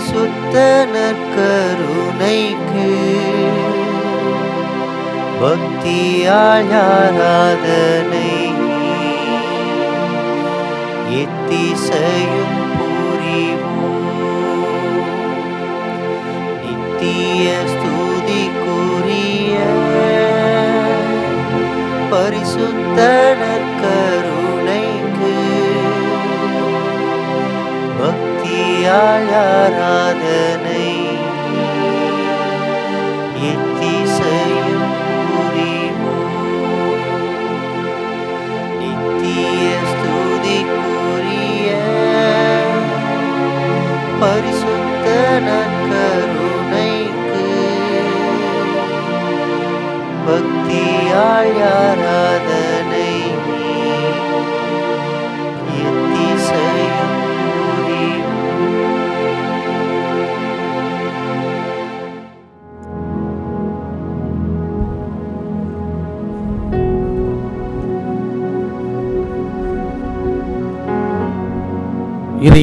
பரிசுத்த நற்கருணைக்கு பக்தியால் ஆராதனை எத்திசையும் புரிவோம். நித்திய ஸ்துதிக்குரிய பரிசுத்த நற்கருணைக்கு பக்தியால் ஆராதனை எத்திசையும் புரிவோம். நித்திய ஸ்துதிக்குரிய பரிசுத்த நற்கருணைக்கு பக்தியால் ஆராதனை எத்திசையும்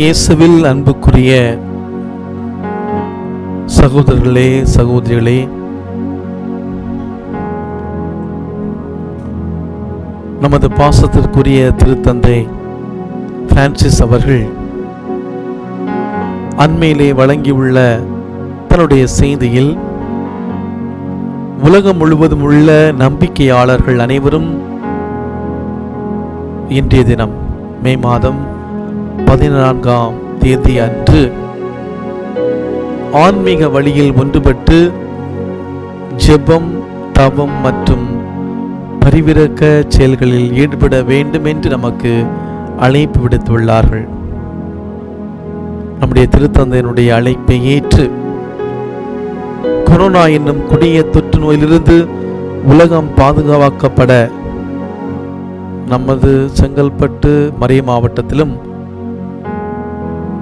இயேசுவில் அன்புக்குரிய சகோதரர்களே, சகோதரிகளே, நமது பாசத்திற்குரிய திருத்தந்தை பிரான்சிஸ் அவர்கள் அண்மையிலே வழங்கியுள்ள தன்னுடைய செய்தியில் உலகம் முழுவதும் உள்ள நம்பிக்கையாளர்கள் அனைவரும் இன்றைய தினம் மே மாதம் 14ஆம் தேதி அன்று ஆன்மீக வழியில் ஒன்றுபட்டு ஜெபம், தவம் மற்றும் பரிவிரக்க செயல்களில் ஈடுபட வேண்டும் என்று நமக்கு அழைப்பு விடுத்துள்ளார்கள். நம்முடைய திருத்தந்தையினுடைய அழைப்பை ஏற்று கொரோனா என்னும் கொடிய தொற்று நோயிலிருந்து உலகம் பாதுகாக்கப்பட நமது செங்கல்பட்டு மறை மாவட்டத்திலும்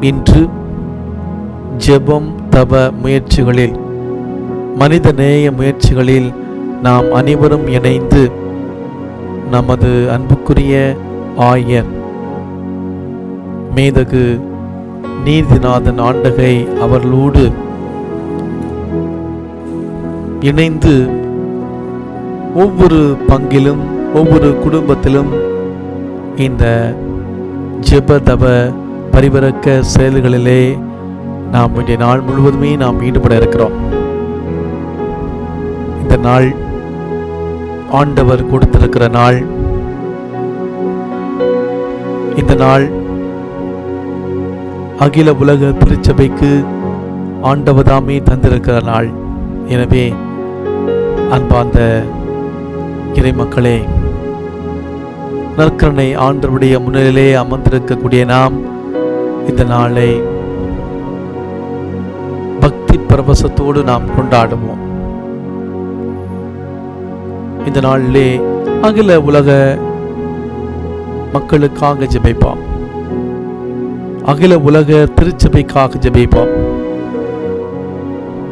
இன்று ஜெபம், தவ முயற்சிகளில், மனித நேய முயற்சிகளில் நாம் அனைவரும் இணைந்து நமது அன்புக்குரிய ஆயர் மேதகு நீதிநாதன் ஆண்டகை அவர்களோடு இணைந்து ஒவ்வொரு பங்கிலும் ஒவ்வொரு குடும்பத்திலும் இந்த ஜெப தவ பரிவரக்க செயல்களிலே நாம் இன்றைய நாள் முழுவதுமே நாம் ஈடுபட இருக்கிறோம். இந்த நாள் ஆண்டவர் கொடுத்திருக்கிற நாள். இந்த நாள் அகில உலக திருச்சபைக்கு ஆண்டவதாமே தந்திருக்கிற நாள். எனவே அன்பார்ந்த இறைமக்களே, நற்கருணை ஆண்டவருடைய முன்னிலையிலே அமர்ந்திருக்கக்கூடிய நாம் இந்த நாளை பக்தி பரவசத்தோடு நாம் கொண்டாடுவோம். இந்த நாளிலே அகில உலக மக்களுக்காக ஜெபிப்போம். அகில உலக திருச்சபைக்காக ஜெபிப்போம்.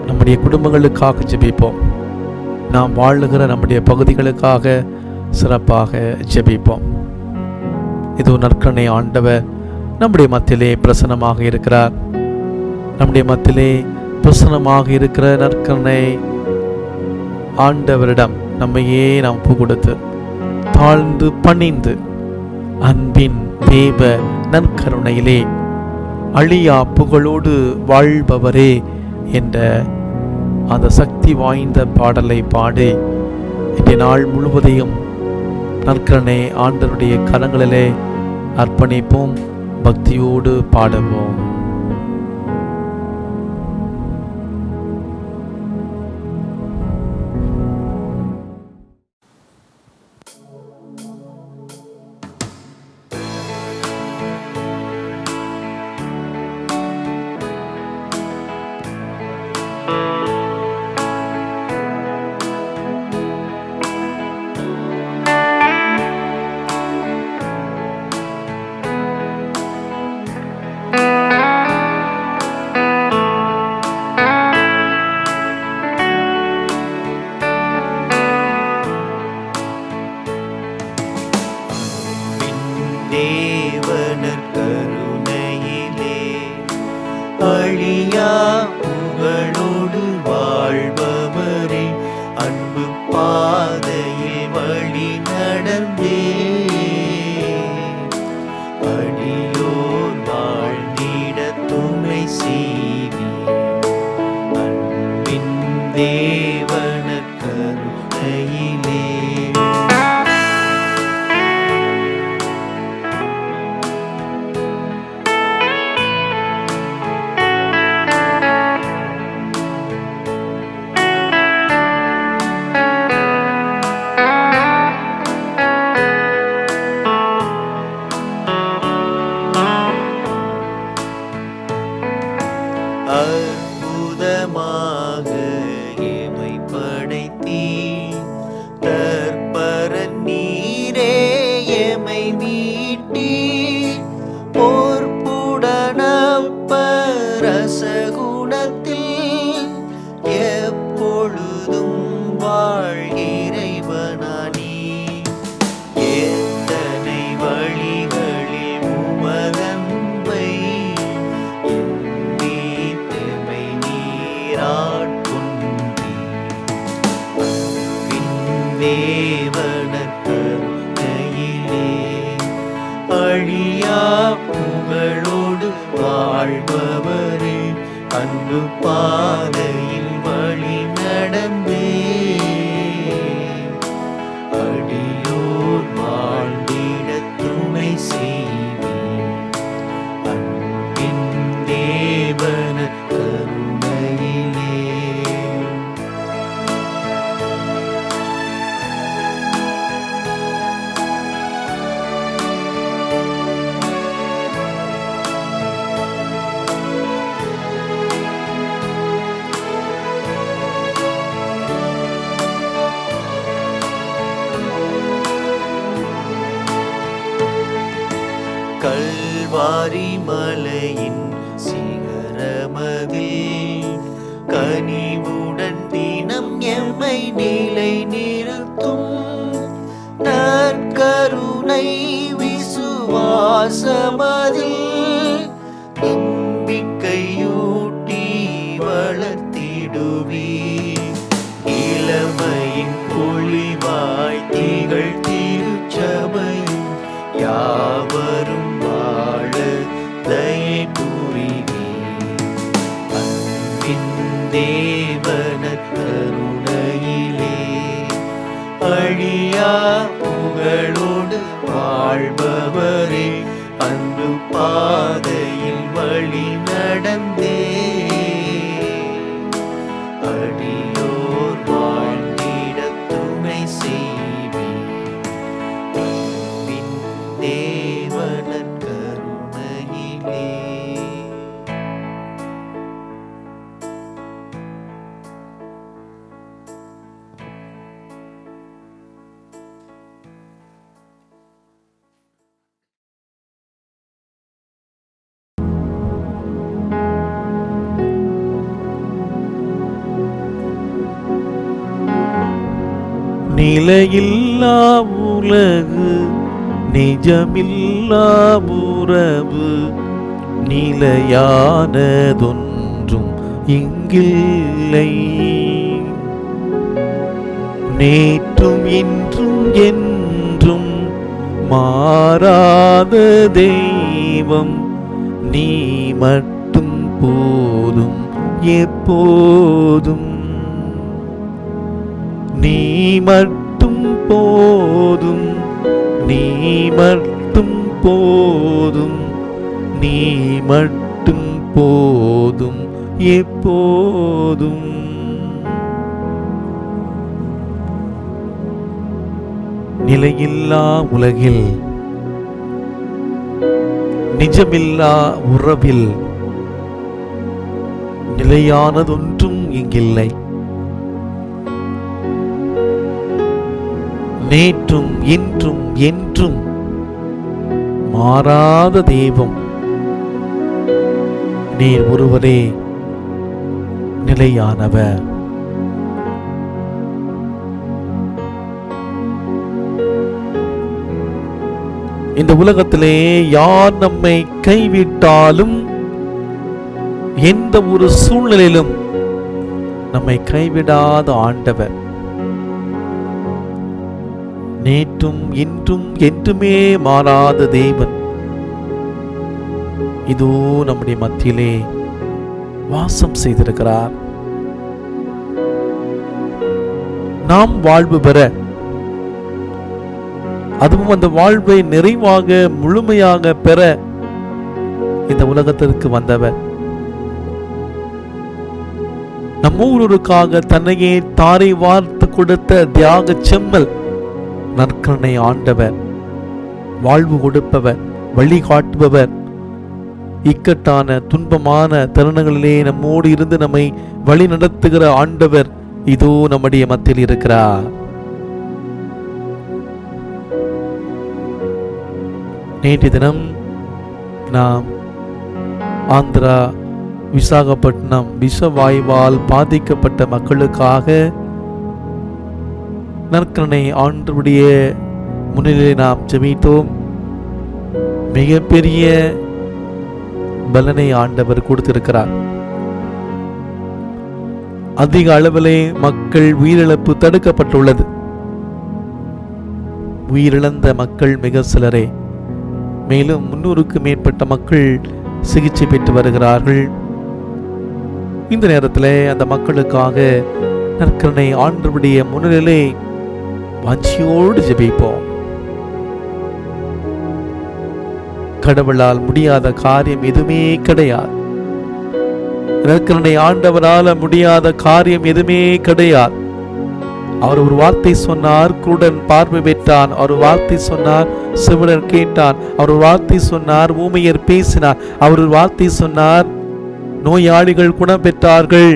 நம்முடைய குடும்பங்களுக்காக ஜெபிப்போம். நாம் வாழுகிற நம்முடைய பகுதிகளுக்காக சிறப்பாக ஜெபிப்போம். இது நற்கருணை ஆண்டவர் நம்முடைய மத்தியிலே பிரசன்னமாக இருக்கிறார். நம்முடைய மத்தியிலே பிரசன்னமாக இருக்கிற நற்கருணை ஆண்டவரிடம் நம்மையே நாம் ஒப்பு கொடுத்து தாழ்ந்து பணிந்து அன்பின் தேவ நற்கருணையிலே அழியா புகழோடு வாழ்பவரே என்ற அந்த சக்தி வாய்ந்த பாடலை பாடி இன்றைய நாள் முழுவதையும் நற்கருணை ஆண்டவருடைய கரங்களிலே அர்ப்பணிப்போம். பக்தியோடு பாடுவோம். அழியா புகழோடு வாழ்பவரே, அன்பு பாதையில் வழி நடந்தே அடியோர் வாழ்ந்திட துணை செய்வி, அன்பின் தேவன கருணையிலே. அற்புதமாக எமை படைத்தீர், தற்பரன் நீரே எமை மீட்டீர். பொற்புடனப்பரச குணத்தில் எப்பொழுதும் வாழ்கிறைவனானி, எத்தனை வழிகளில் உமதன்பை தேவன கருணையிலே. அழியா புகழோடு வாழ்பவரே, அன்பு பாதையில் வழி நடந்தே அடியோர் வாழ்ந்திட துணை செய்வி, அன்பின் தேவன கருணையிலே. கல்வாரி மலையின் சிகரமதில் கனிவுடன் தினம் எம்மை நிலை நிறுத்தும் நற்கருணை விசுவாசமதில் நம்பிக்கையூட்டி வளர்த்திடுவி, இளமையின் பொழிவாய் திகழ் திருச்சபை யாவரும் வாழ தயை புரிவி, அன்பின் தேவன கருணையிலே. அழியா புகழோடு வாழ்பவரே, அன்பு பாதையில் வழி நடந்தே அடியோர் வாழ்ந்திட துணை செய்வி, தேவன கருணையிலே. நிலையில்லா உலகு நிஜமில்லா உறவு, நிலையானதொன்றும் இங்கில்லை. நேற்றும் இன்றும் என்றும் மாறாத தெய்வம், நீ மட்டும் போதும் எப்போதும். நீ மட்டும் போதும், நீ மட்டும் போதும், நீ மட்டும் போதும் எப்போதும். நிலையில்லா உலகில் நிஜமில்லா உறவில் நிலையானதொன்றும் இங்கில்லை. நேற்றும் இன்றும் என்றும் மாறாத தெய்வம் நீர் ஒருவரே நிலையானவர். இந்த உலகத்திலே யார் நம்மை கைவிட்டாலும் எந்த ஒரு சூழ்நிலையிலும் நம்மை கைவிடாத ஆண்டவர், நேற்றும் இன்றும் என்றுமே மாறாத தேவன் இதோ நம்முடைய மத்தியிலே வாசம் செய்திருக்கிறார். நாம் வாழ்வு பெற, அதுவும் அந்த வாழ்வை நிறைவாக முழுமையாக பெற இந்த உலகத்திற்கு வந்தவர். நம்மூருக்காக தன்னையே தாரை வார்த்து கொடுத்த தியாக செம்மல் நற்கருணை ஆண்டவர், வாழ்வு கொடுப்பவர், வழிகாட்டுபவர், இக்கட்டான துன்பமான தருணங்களிலே நம்மோடு இருந்து நம்மை வழி நடத்துகிற ஆண்டவர் இதோ நம்முடைய மத்தியில் இருக்கிறார். நேற்று தினம் நாம் ஆந்திரா விசாகப்பட்டினம் விஷவாயுவால் பாதிக்கப்பட்ட மக்களுக்காக நற்கருணை ஆண்டவருடைய முன்னிலையை நாம் ஜெபித்தோம். மிகப்பெரிய பலனை ஆண்டவர் கொடுத்திருக்கிறார். அதிக அளவிலே மக்கள் உயிரிழப்பு தடுக்கப்பட்டுள்ளது. உயிரிழந்த மக்கள் மிக சிலரே. மேலும் 300க்கு மேற்பட்ட மக்கள் சிகிச்சை பெற்று வருகிறார்கள். இந்த நேரத்தில் அந்த மக்களுக்காக நற்கருணை ஆண்டவருடைய முன்னிலையிலே வாஞ்சியோடு ஜெபிப்போம். கடவுளால் முடியாத காரியம் எதுவுமே கிடையாது. நற்கருணை ஆண்டவரால் முடியாத காரியம் எதுவுமே கிடையாது. அவர் ஒரு வார்த்தை சொன்னார், குருடன் பார்வை பெற்றான். அவர் வார்த்தை சொன்னார், செவிடன் கேட்டான். அவர் வார்த்தை சொன்னார், ஊமையர் பேசினார். அவர் வார்த்தை சொன்னார், நோயாளிகள் குணம் பெற்றார்கள்.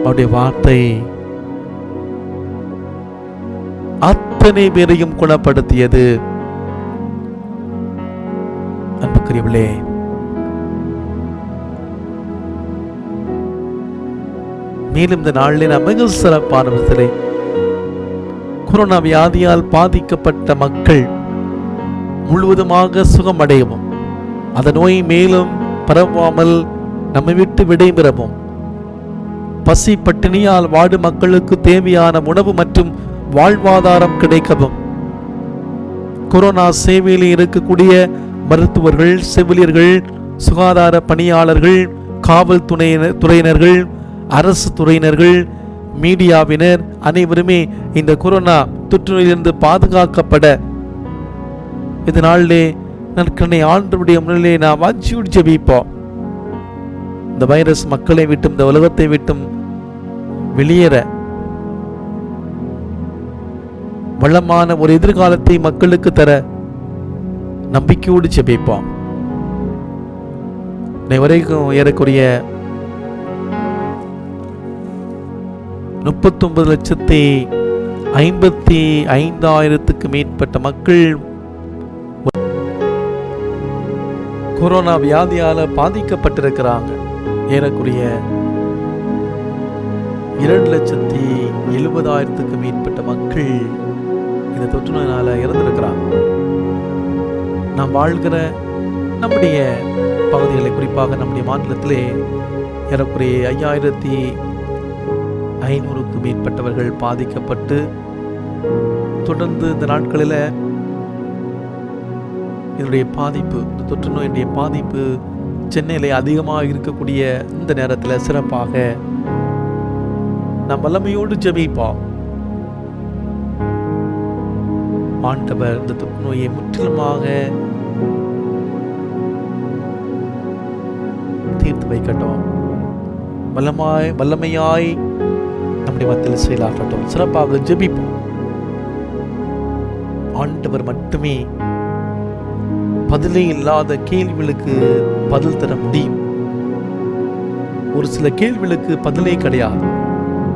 அவருடைய வார்த்தை அத்தனை பேரையும் குணப்படுத்தியது. அன்புக்குரியவர்களே, மேலும் இந்த நாளில் நாம் மிக சிறப்பான விதத்திலே கொரோனா வியாதியால் பாதிக்கப்பட்ட மக்கள் முழுவதுமாக சுகமடையவும், அந்த நோய் மேலும் பரவாமல் நம்மை விட்டு விடைபெறவும், பசி பட்டினியால் வாடும் மக்களுக்கு தேவையான உணவு மற்றும் வாழ்வாதாரம் கிடைக்கவும், கொரோனா சேவையில் இருக்கக்கூடிய மருத்துவர்கள், செவிலியர்கள், சுகாதார பணியாளர்கள், காவல் துறையினர்கள், அரசு துறையினர்கள், மீடியாவினர் அனைவருமே இந்த கொரோனா தொற்றுநோயிலிருந்து பாதுகாக்கப்பட இதனாலே நற்கருணை ஆண்டவருடைய முன்னிலையை நாம் வாஞ்சியோடு ஜெபிப்போம். இந்த வைரஸ் மக்களை விட்டும் இந்த உலகத்தை விட்டும் வெளியேற வளமான ஒரு எதிர்காலத்தை மக்களுக்கு தர நம்பிக்கையோடு ஜெபிப்போம். வரைக்கும் ஏறக்குறைய 39,55,000க்கு மேற்பட்ட மக்கள் கொரோனா வியாதியால பாதிக்கப்பட்டிருக்கிறாங்க. ஏறக்குறைய 2,70,000க்கு மேற்பட்ட மக்கள் இந்த தொற்று நோயினால இறந்திருக்கிறாங்க. நாம் வாழ்கிற நம்முடைய பகுதிகளை, குறிப்பாக நம்முடைய மாநிலத்திலே ஏறக்குறைய 5,500க்கு மேற்பட்டவர்கள் பாதிக்கப்பட்டு தொடர்ந்து இந்த நாட்களில் இதனுடைய பாதிப்பு, இந்த தொற்று நோயினுடைய பாதிப்பு சென்னையில் அதிகமாக இருக்கக்கூடிய இந்த நேரத்தில் சிறப்பாக நாம் வல்லமையோடு ஜெபிப்போம். ஆண்டவர் இந்த தொற்று நோயை முற்றிலுமாக தீர்த்து வைக்கட்டும். வல்லமையாய் நம்முடைய மத்தியில் செயலாகட்டும். சிறப்பாக ஜெபிப்போம். ஆண்டவர் மட்டுமே பதிலே இல்லாத கேள்விகளுக்கு பதில் தர முடியும். ஒரு சில கேள்விகளுக்கு பதிலே கிடையாது.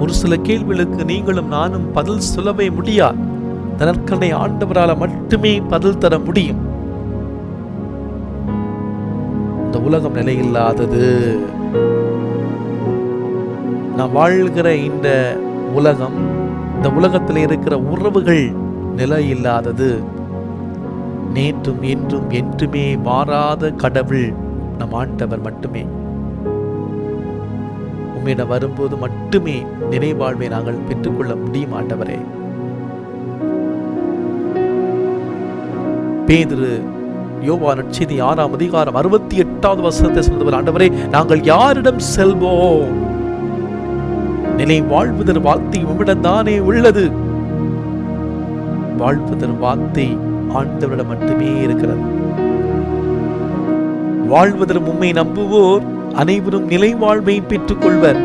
ஒரு சில கேள்விகளுக்கு நீங்களும் நானும் பதில் சொல்லவே முடியாது. நற்கருணை ஆண்டவரால் மட்டுமே பதில் தர முடியும். இந்த உலகம் நிலையில்லாதது. நாம் வாழ்கிற இந்த உலகம், இந்த உலகத்தில் இருக்கிற உறவுகள் நிலை இல்லாதது. நேற்றும் என்றும் என்றுமே மாறாத கடவுள் நம் ஆண்டவர் மட்டுமே. உம்மிடம் வரும்போது மட்டுமே நிறைவாழ்வை நாங்கள் பெற்றுக்கொள்ள முடியும் ஆண்டவரே. பேதுரு யோவான் நற்செய்தி 6ஆம் அதிகாரம் 68வது வசனத்தை சொல்லுவார், ஆண்டவரே நாங்கள் யாரிடம் செல்வோம்? நிலை வாழ்வுதர் வார்த்தை உம்மிடம் தானே உள்ளது. வாழ்வுதர் வார்த்தை ஆண்டவரிடம் மட்டுமே இருக்கிறது. வாழ்வதற்கு உம்மை நம்புவோர் அனைவரும் நிலை வாழ்வை பெற்றுக் கொள்வர்.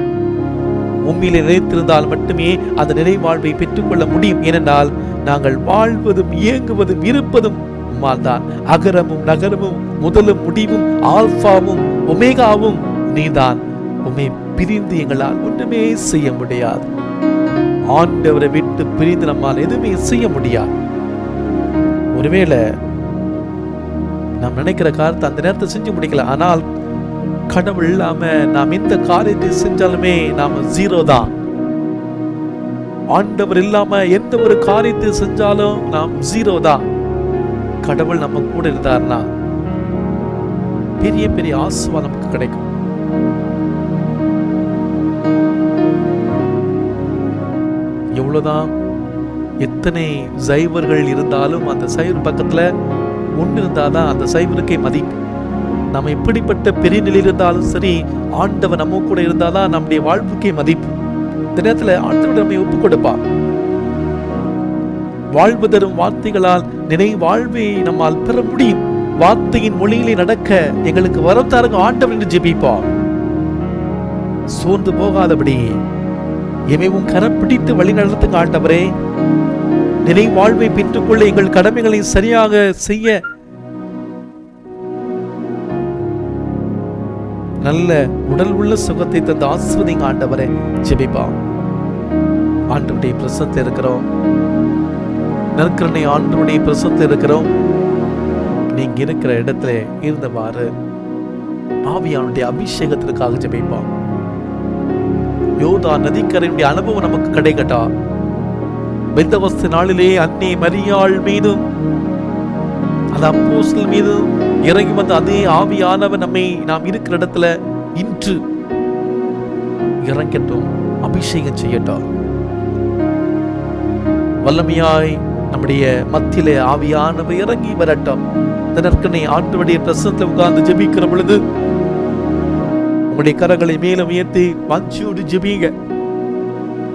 உம்மிலே நிலைத்திருந்தால் மட்டுமே அந்த நிலை வாழ்வை பெற்றுக்கொள்ள முடியும். ஏனென்றால் நாங்கள் வாழ்வதும் இயங்குவதும் இருப்பதும் உம்மால் தான். அகரமும் நகரமும் முதலும் முடிவும் ஆல்பாவும் ஒமேகாவும் நீதான். உம்மை பிரிந்து எங்களால் ஒன்றுமே செய்ய முடியாது. ஆண்டவரை விட்டு பிரிந்து நம்மால் எதுவுமே செய்ய முடியாது. ஒருவேளை நாம் நினைக்கிற காரியத்தை அந்த நேரத்தை செஞ்சு முடிக்கல, ஆனால் கடவுள் இல்லாம நாம் எந்த காரியத்தை செஞ்சாலுமே நாம ஜீரோ தான். ஆண்டவர் இல்லாம எந்த ஒரு காரியத்தை செஞ்சாலும் நாம் ஜீரோ தான். கடவுள் நம்ம கூட இருந்தார்னா பெரிய பெரிய ஆசீர்வாதம் நமக்கு கிடைக்கும். எவ்வளவுதான் எத்தனை சைவர்கள் இருந்தாலும் அந்த சைவர் பக்கத்துல ஒன்று இருந்தாதான் அந்த சைவருக்கே மதிப்பு. நம்ம எப்படிப்பட்ட பெரிய நிலையில் இருந்தாலும் சரி, ஆண்டவர் நம்ம கூட இருந்தாதான் நம்முடைய வாழ்வுக்கே மதிப்பு. இந்த நேரத்துல ஆண்டவர் நம்மை ஒப்புக் கொடுப்பார். வாழ்வு தரும் வார்த்தைகளால் நினை வாழ்வை நம்மால் பெற முடியும். வார்த்தையின் மொழியிலே நடக்க எங்களுக்கு வரம் தாருங்க ஆண்டவர் என்று ஜெபிப்போம். சோர்ந்து போகாதபடி எமையும் கரம் பிடித்து வழி நடத்துங்க ஆண்டவரே. நினை வாழ்வை பெற்றுக்கொள்ள எங்கள் கடமைகளை சரியாக செய்ய நல்ல உடல் உள்ள சுகத்தை தந்து ஆசீர்வதிங்க ஆண்டவரே. ஜெபிப்போம். ஆண்டவருடைய பிரசன்னத்தில் இருக்கிறோம். நற்கருணை ஆண்டவருடைய பிரசன்னத்தில் இருக்கிறோம். நீங்க இருக்கிற இடத்துல இருந்தவாறு ஆவியானுடைய அபிஷேகத்திற்காக ஜெபிப்போம். யோதா நதிக்கரையுடைய அனுபவம் நமக்கு கிடைக்கட்டா. பெந்தகோஸ்து நாளிலே அன்னை மரியாள் மீதும் அந்த அப்போஸ்தலர் மீதும் இறங்கி வந்த அதே ஆவியானவர் நம்மை நாம் இருக்கிற இடத்துல இன்று இறங்கட்டும், அபிஷேகம் செய்யட்டும். வல்லமையாய் நம்முடைய மத்தியிலே ஆவியானவர் இறங்கி வரட்டும். இதற்கனை ஆண்டவருடைய பிரசன்னத்தில் உட்கார்ந்து ஜெபிக்கிற பொழுது உங்களுடைய கரங்களை மேலும் உயர்த்தி வாஞ்சியோடு ஜெபிங்க.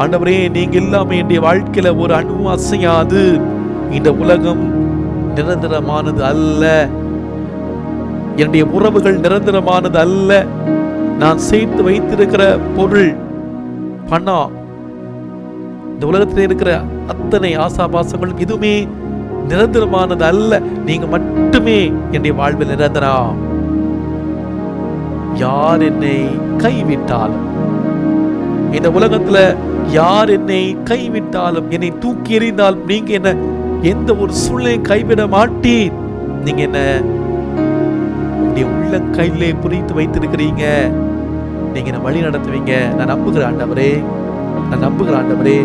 ஆண்டவரே, நீங்க இல்லாம என்னுடைய வாழ்க்கையில ஒரு அணுவும் அசையாது. இந்த உலகம் நிரந்தரமானது அல்ல. என்னுடைய உறவுகள் நிரந்தரமானது அல்ல. நான் சேர்த்து வைத்திருக்கிற பொருள், பணம், இந்த உலகத்தில் இருக்கிற அத்தனை ஆசாபாசங்களும் எதுவுமே நிரந்தரமானது அல்ல. நீங்க மட்டுமே என்னுடைய வாழ்வில் நிரந்தரம். யார் என்னை கைவிட்டாலும், இந்த உலகத்துல யார் என்னை கைவிட்டாலும், என்னை தூக்கி எறிந்தாலும், நீங்க என்ன எந்த ஒரு சூழ்நிலையும் கைவிட மாட்டீர். நீங்க என்ன உங்களுடைய உள்ள கையிலே புரித்து வைத்திருக்கிறீங்க. நீங்க என்ன வழி நடத்துவீங்க. நான் நம்புகிறேன் ஆண்டவரே, நான் நம்புகிறேன் ஆண்டவரே.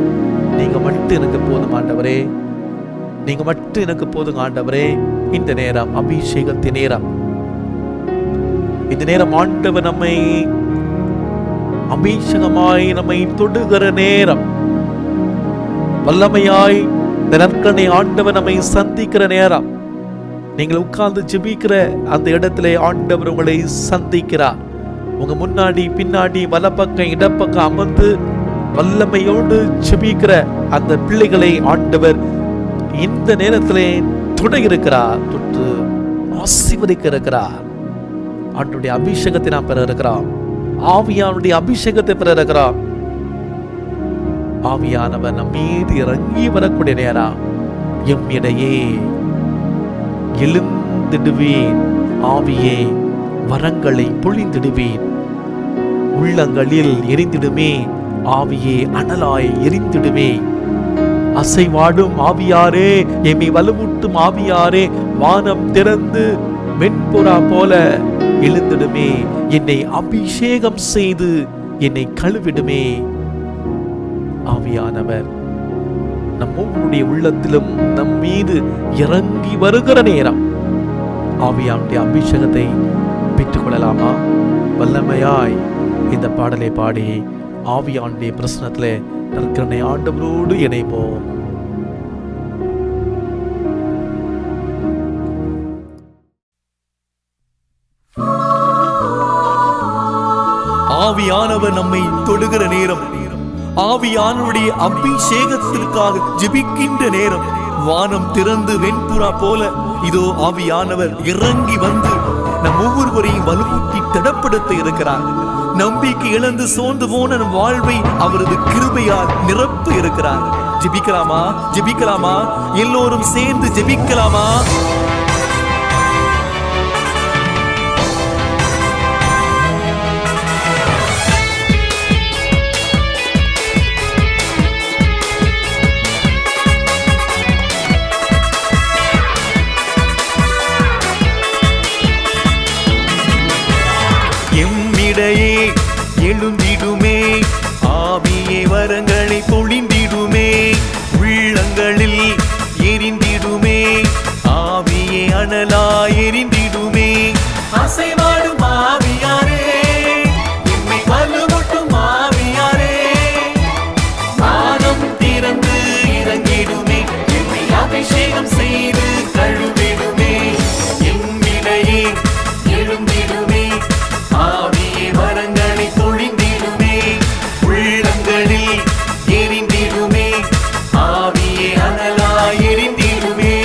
நீங்க மட்டும் எனக்கு போதும் ஆண்டவரே. நீங்க மட்டும் எனக்கு போதுங்க ஆண்டவரே. இந்த நேரம் அபிஷேகத்தின் நேரம். இந்த நேரம் ஆண்டவர் நம்மை அபிஷேகமாய் நம்மை தொடுகிற நேரம். வல்லமையாய் இந்த நற்கருணை ஆண்டவர் நம்மை சந்திக்கிற நேரம். நீங்கள் உட்கார்ந்து ஜெபிக்கிற அந்த இடத்துல ஆண்டவர் உங்களை சந்திக்கிறார். உங்க முன்னாடி பின்னாடி வலப்பக்கம் இடப்பக்கம் அமர்ந்து வல்லமையோடு ஜெபிக்கிற அந்த பிள்ளைகளை ஆண்டவர் இந்த நேரத்திலே தொட இருக்கிறார், தொட்டு ஆசீர்வதிக்க இருக்கிறார். ஆண்டவருடைய அபிஷேகத்தை நாம் பெற இருக்கிறோம். ஆவியானுடைய அபிஷேகத்தை பெற இருக்கிறோம். ஆவியானவர் நம் மீது இறங்கி வரக்கூடிய நேரம் எம்மிடையே எழுந்திடுவேன். ஆவியே வரங்களை பொழிந்திடுவேன். உள்ளங்களில் எரிந்திடுமே. ஆவியே அனலாய் எரிந்திடுமே. அசைவாடும் ஆவியாரே, எம்மை வலுவூட்டும் ஆவியாரே, வானம் திறந்து வெண்புறா போல எழுந்திடுமே. என்னை அபிஷேகம் செய்து என்னை கழுவிடுமே. ஆவியானவர் நம்முடைய உள்ளத்திலும் நம் மீது இறங்கி வருகிற நேரம் ஆவியானுடைய அபிஷேகத்தை பெற்றுக் கொள்ளலாமா? வல்லமையாய் இந்த பாடலை பாடி ஆவியானுடைய பிரசனத்திலே நற்கருணை ஆண்டவரோடு இணைப்போம். ஆவியானவர் நம்மை தொடுகிற நேரம், ஆவியானவருடைய அபிஷேகத்திற்காக ஜெபிக்கின்ற நேரம், வானம் திறந்து வெண்புறா போல இதோ ஆவியானவர் இறங்கி வந்து நம் ஒவ்வொருவரையும் வலுவூட்டி திடப்படுத்த இருக்கிறார். நம்பிக்கை இழந்து சோர்ந்து போன நம் வாழ்வை அவரது கிருபையால் நிரப்ப இருக்கிறார். ஜெபிக்கலாமா? ஜெபிக்கலாமா? எல்லோரும் சேர்ந்து ஜெபிக்கலாமா? எம்மிடையே எழுந்திடுமே ஆவியே, வரங்களை பொழிந்திடுமே, உள்ளங்களில் எரிந்திடுமே ஆவியே, அனலாய் எரிந்திடுமே. அசைவாடும் ஆவியாரே, எம்மை வலுவூட்டும் ஆவியாரே, வானம் திறந்து இறங்கிடுமே, எம்மை அபிஷேகம் செய்து கழுவிடுமே. எம்மிடையே எழுந்திடுமே ஆவியே, வரங்களை பொழிந்திடுமே, உள்ளங்களில் எரிந்திடுமே ஆவியே, அனலாய் எரிந்திடுமே.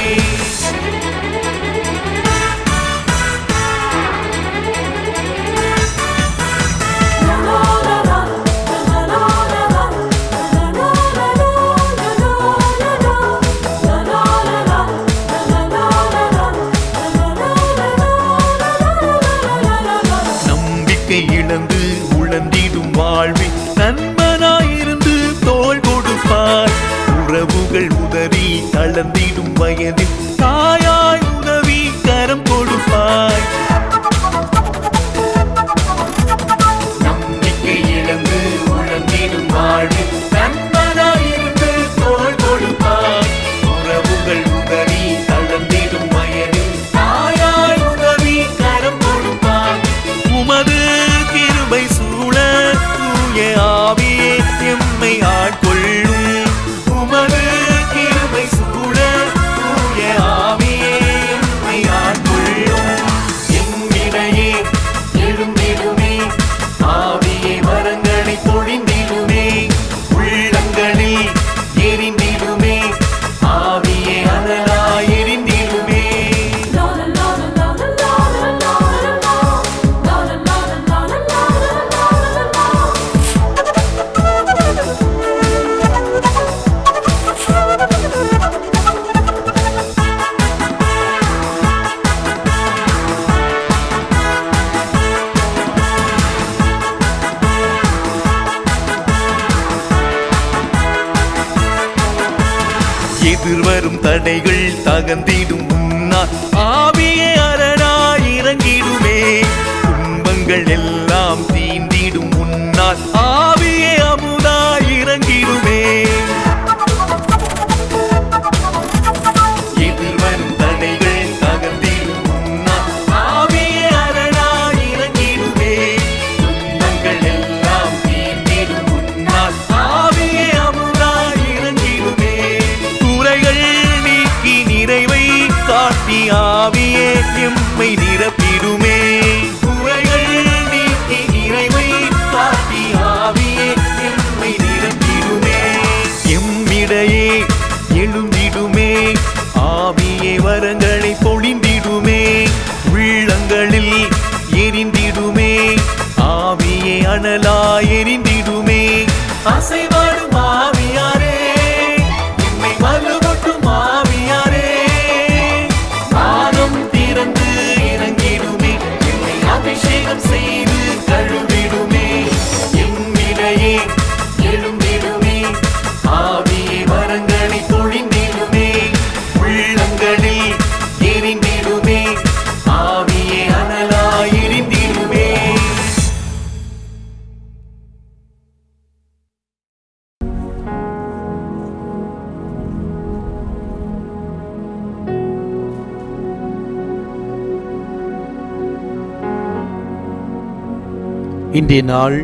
நம்பிக்கை இழந்து உழந்திடும் வாழ்வில் நண்பனாயிருந்து தோள் கொடுப்பார். உறவுகள் உதறி தளர்ந்திடும் வயதில் தாயாய் உதவி கரம் கொடுப்பாய். நம்பிக்கை இழந்து உழந்திடும் வாழ்வில் நண்பனாயிருந்து தோள் கொடுப்பார். உறவுகள் உதறி தளர்ந்திடும் வயதில் தாயாய் உதவி கரம் கொடுப்பார். உமது கிருபை சூழ தூய ஆவியே எம்மை ஆட்கொள்ளும். உமது கிருபை சூழ தூய ஆவியே எம்மை ஆட்கொள்ளும். எம்மிடையே எழுந்திடுமே ஆவியே, வரங்களை பொழிந்திடுமே, உள்ளங்களில் எரிந்திடுமே ஆவியே, அனலாய் எரிந்திடுமே. எதிர்வரும் தடைகள் தகர்ந்திடும் முன்னால் ஆவியே அரணாய் இறங்கிடுமே. துன்பங்கள் எல்லாம் தீண்டிடும் முன்னால் ஆவியே அமுதாய் இறங்கிடுமே. எதிர்வரும் தடைகள் தகர்ந்திடும் முன்னால் ஆவியே அரணாய் இறங்கிடுமே. துன்பங்கள் எல்லாம் தீண்டிடும் முன்னால் ஆவியே அமுதாய் இறங்கிடுமே. குறைகள் நீக்கி நிறைவை காட்டி ஆவியே எம்மை நிரப்பிடுமே. குறைகள் நீக்கி நிறைவை காட்டி ஆவியே எம்மை நிரப்பிடுமே. எம்மிடையே எழுந்திடுமே ஆவியே, வரங்களை பொழிந்திடுமே, உள்ளங்களில் எரிந்திடுமே ஆவியே, அனலாய் எரிந்திடுமே. அசைவாடும் ஆவியாரே, எம்மை வலுவூட்டும் ஆவியாரே, வானம் திறந்து இறங்கிடுமே, எம்மை அபிஷேகம் செய்து கழுவிடுமே. எம்மிடையே எழுந்திடுமே ஆவியே, வரங்களை பொழிந்திடுமே, உள்ளங்களில் எரிந்திடுமே ஆவியே, அனலாய் எரிந்திடுமே. இன்றைய நாள்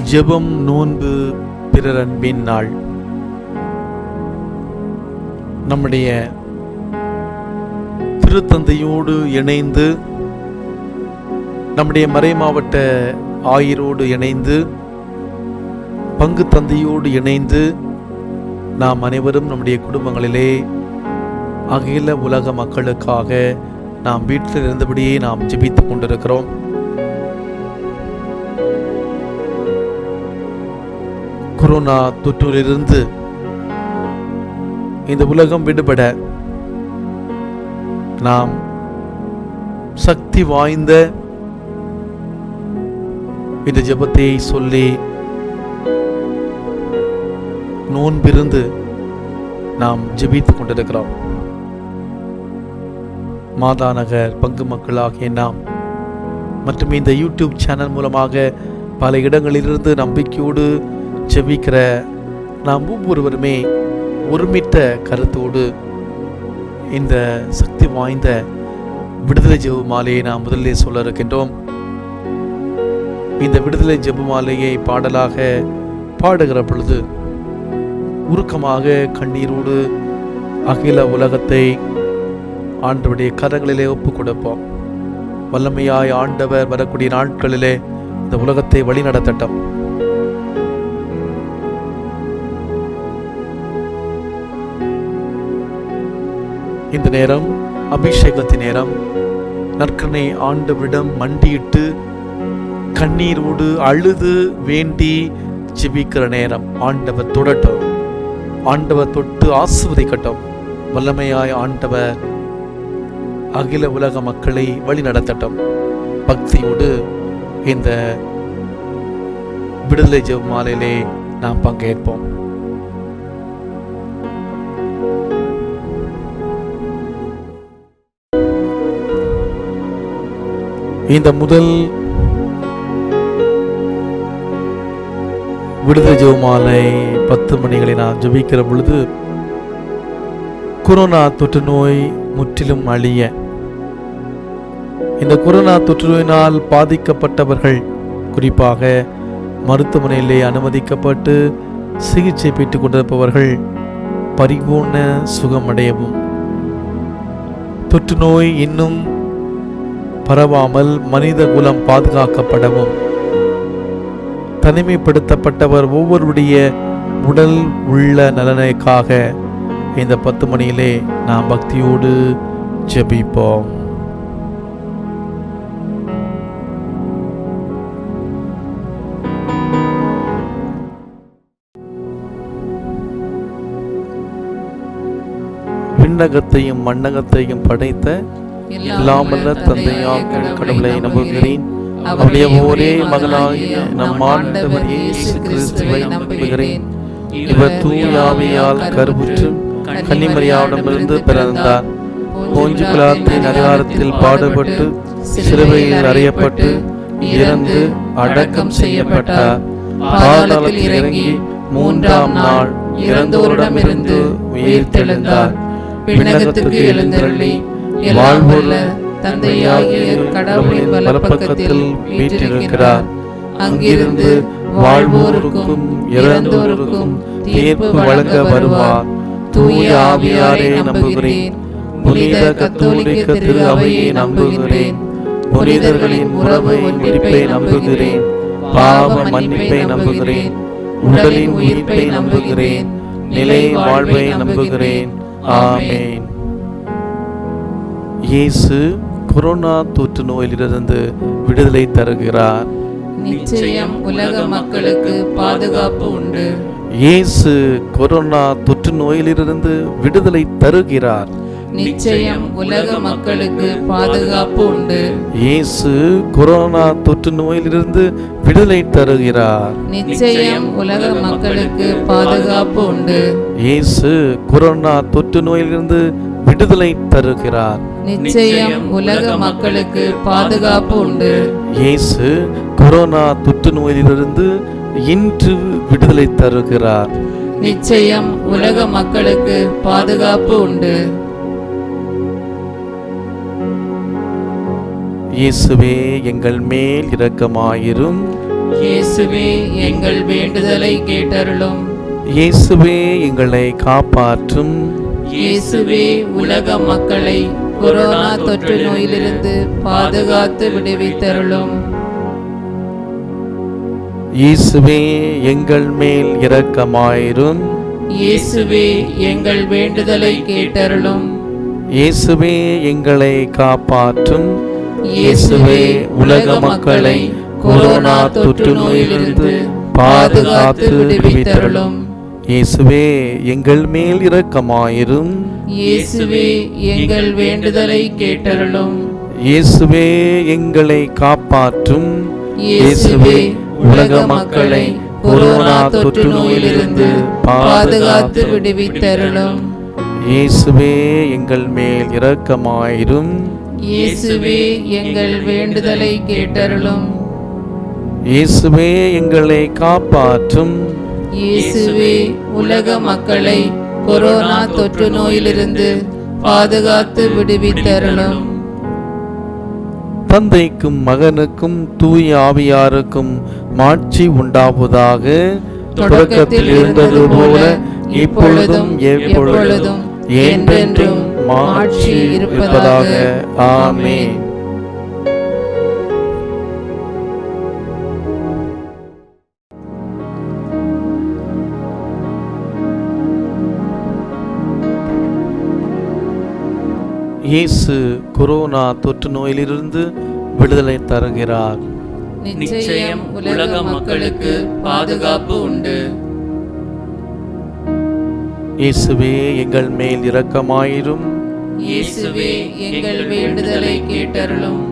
ஜெபம், நோன்பு, பிறர் அன்பின் நாள். நம்முடைய திருத்தந்தையோடு இணைந்து, நம்முடைய மறைமாவட்ட ஆயரோடு இணைந்து, பங்கு தந்தையோடு இணைந்து நாம் அனைவரும் நம்முடைய குடும்பங்களிலே அகில உலக மக்களுக்காக நாம் வீட்டில் இருந்தபடியே நாம் ஜெபித்துக் கொண்டிருக்கிறோம். கொரோனா தொற்றிலிருந்து இந்த உலகம் விடுபட நாம் சக்தி வாய்ந்த இந்த ஜெபத்தை சொல்லி நோன்பிருந்து நாம் ஜெபித்துக் கொண்டிருக்கிறோம். மாதாநகர் பங்கு மக்களாகிய நாம் மற்றும் இந்த யூடியூப் சேனல் மூலமாக பல இடங்களிலிருந்து நம்பிக்கையோடு ஜெபிக்கிற நாம் ஒவ்வொருவருமே ஒருமித்த கருத்தோடு இந்த சக்தி வாய்ந்த விடுதலை ஜெபமாலையை நாம் முதலிலே சொல்ல இருக்கின்றோம். இந்த விடுதலை ஜெபமாலையை பாடலாக பாடுகிற பொழுது உருக்கமாக கண்ணீரோடு அகில உலகத்தை ஆண்டவருடைய கரங்களிலே ஒப்புக் கொடுப்போம். வல்லமையாய் ஆண்டவர் வரக்கூடிய நாட்களிலே இந்த உலகத்தை வழி நடத்தட்டும். இந்த நேரம் அபிஷேகத்தின் நேரம். நற்கருணை ஆண்டவரிடம் மண்டியிட்டு கண்ணீரோடு அழுது வேண்டி ஜெபிக்கிற நேரம். ஆண்டவர் தொடட்டும், ஆண்டவர் தொட்டு ஆசீர்வதிக்கட்டும். வல்லமையாய் ஆண்டவர் அகில உலக மக்களை வழி நடத்தட்டும். பக்தியோடு இந்த விடுதலை ஜெபமாலையிலே நாம் பங்கேற்போம். இந்த முதல் விடுதலை ஜெபமாலை 10 மணிகளை நான் ஜெபிக்கிற பொழுது கொரோனா தொற்று நோய் முற்றிலும் அழிய, இந்த கொரோனா தொற்று நோயினால் பாதிக்கப்பட்டவர்கள் குறிப்பாக மருத்துவமனையிலே அனுமதிக்கப்பட்டு சிகிச்சை பெற்றுக் கொண்டிருப்பவர்கள் பரிபூர்ண சுகமடையவும், தொற்று நோய் இன்னும் பரவாமல் மனித குலம் பாதுகாக்கப்படவும், தனிமைப்படுத்தப்பட்டவர் ஒவ்வொருடைய உடல் உள்ள நலனுக்காக இந்த 10 மணியிலே நாம் பக்தியோடு ஜெபிப்போம். விண்ணகத்தையும் மண்ணகத்தையும் படைத்த எல்லாமல்ல தந்தையாகிய கடவுளை நம்புகிறேன். அவருடைய ஒரே மகனாகிய நம் ஆண்டவர் இயேசு கிறிஸ்துவை நம்புகிறேன். இவர் தூய ஆவியால் கருவுற்று கன்னிமரியாவிடமிருந்து பிறந்தார். போஞ்சு பிலாத்தின் அதிகாரத்தில் பாடுபட்டு சிலுவையில் அறையப்பட்டு இறந்து அடக்கம் செய்யப்பட்டார். பாதாளத்தில் இறங்கி 3ஆம் நாள் இறந்தோரிடமிருந்து உயிர்த்தெழுந்தார். விண்ணகத்துக்கு எழுந்தருளி வாழ்வுள்ள தந்தையாகிய கடவுளின் வலப்பக்கத்தில் வீற்றிருக்கிறார். அங்கிருந்து வாழ்வோருக்கும் இறந்தோருக்கும் தீர்ப்பு வழங்க வருவார். தூய ஆவியாரை நம்புகிறேன். புனித கத்தோலிக்க திரு அவையை நம்புகிறேன். புனிதர்களின் உறவை உயிர்ப்பை நம்புகிறேன். பாவ மன்னிப்பை நம்புகிறேன். உடலின் உயிர்ப்பை நம்புகிறேன். நிலை வாழ்வை நம்புகிறேன். ஆமென். இயேசு கொரோனா தொற்று நோயிலிருந்து விடுதலை தருகிறார். நிச்சயம் உலக மக்களுக்கு பாதுகாப்பு உண்டு. இயேசு கொரோனா தொற்று நோயிலிருந்து விடுதலை தருகிறார். நிச்சயம் உலக மக்களுக்கு பாதுகாப்பு உண்டு. இயேசு கொரோனா தொற்று நோயிலிருந்து விடுதலை தருகிறார். நிச்சயம் உலக மக்களுக்கு பாதுகாப்பு உண்டு. இயேசு கொரோனா தொற்று நோயிலிருந்து விடுதலை தருகிறார். நிச்சயம் உலக மக்களுக்கு பாதுகாப்பு உண்டு. இயேசு கொரோனா தொற்று நோயிலிருந்து இன்று விடுதலை தருகிறார். நிச்சயம் உலக மக்களுக்கு பாதுகாப்பு உண்டு. இயேசுவே எங்கள் மேல் இரக்கமாயிரும். இயேசுவே எங்கள் வேண்டுதலை கேட்டருளும். இயேசுவே எங்களை காப்பாற்றும். இயேசுவே உலக மக்களை கொரோனா தொற்று நோயிலிருந்து பாதுகாத்து விடுவித்தருளும். இயேசுவே எங்கள் மேல் இரக்கமாயிரும். இயேசுவே எங்கள் வேண்டுதலை கேட்டருளும். இயேசுவே எங்களை காப்பாற்றும். இயேசுவே உலக மக்களை கொரோனா தொற்று நோயிலிருந்து பாதுகாத்து விடுவித்தருளும். இயேசுவே எங்கள் மேல் இரக்கமாயிரும். இயேசுவே எங்கள் வேண்டுதலை கேட்டருளும். இயேசுவே எங்களை காப்பாற்றும். இயேசுவே உலக மக்களை கொரோனா தொற்று நோயிலிருந்து பாதுகாத்து விடுவித்தருளும். இயேசுவே எங்கள் மேல் இரக்கமாயிரும். இயேசுவே எங்கள் வேண்டுதலை கேட்டருளும். இயேசுவே எங்களை காப்பாற்றும். இயேசுவே உலக மக்களை கொரோனா தொற்று நோயிலிருந்து பாதுகாத்து விடுவித்தருளும். தந்தைக்கும் மகனுக்கும் தூய ஆவியாருக்கும் மாட்சி உண்டாவதாக. தொடக்கத்தில் இருந்தது போல இப்பொழுதும் எப்பொழுதும் என்றென்றும் மாட்சி இருப்பதாக. ஆமென். இயேசு கொரோனா தொற்று நோயிலிருந்து விடுதலை தருகிறார். நிச்சயம் உலக மக்களுக்கு பாதுகாப்பு உண்டு. இயேசுவே எங்கள் மேல் இரக்கமாயிரும். இயேசுவே எங்கள் வேண்டுதலை கேட்டருளும்.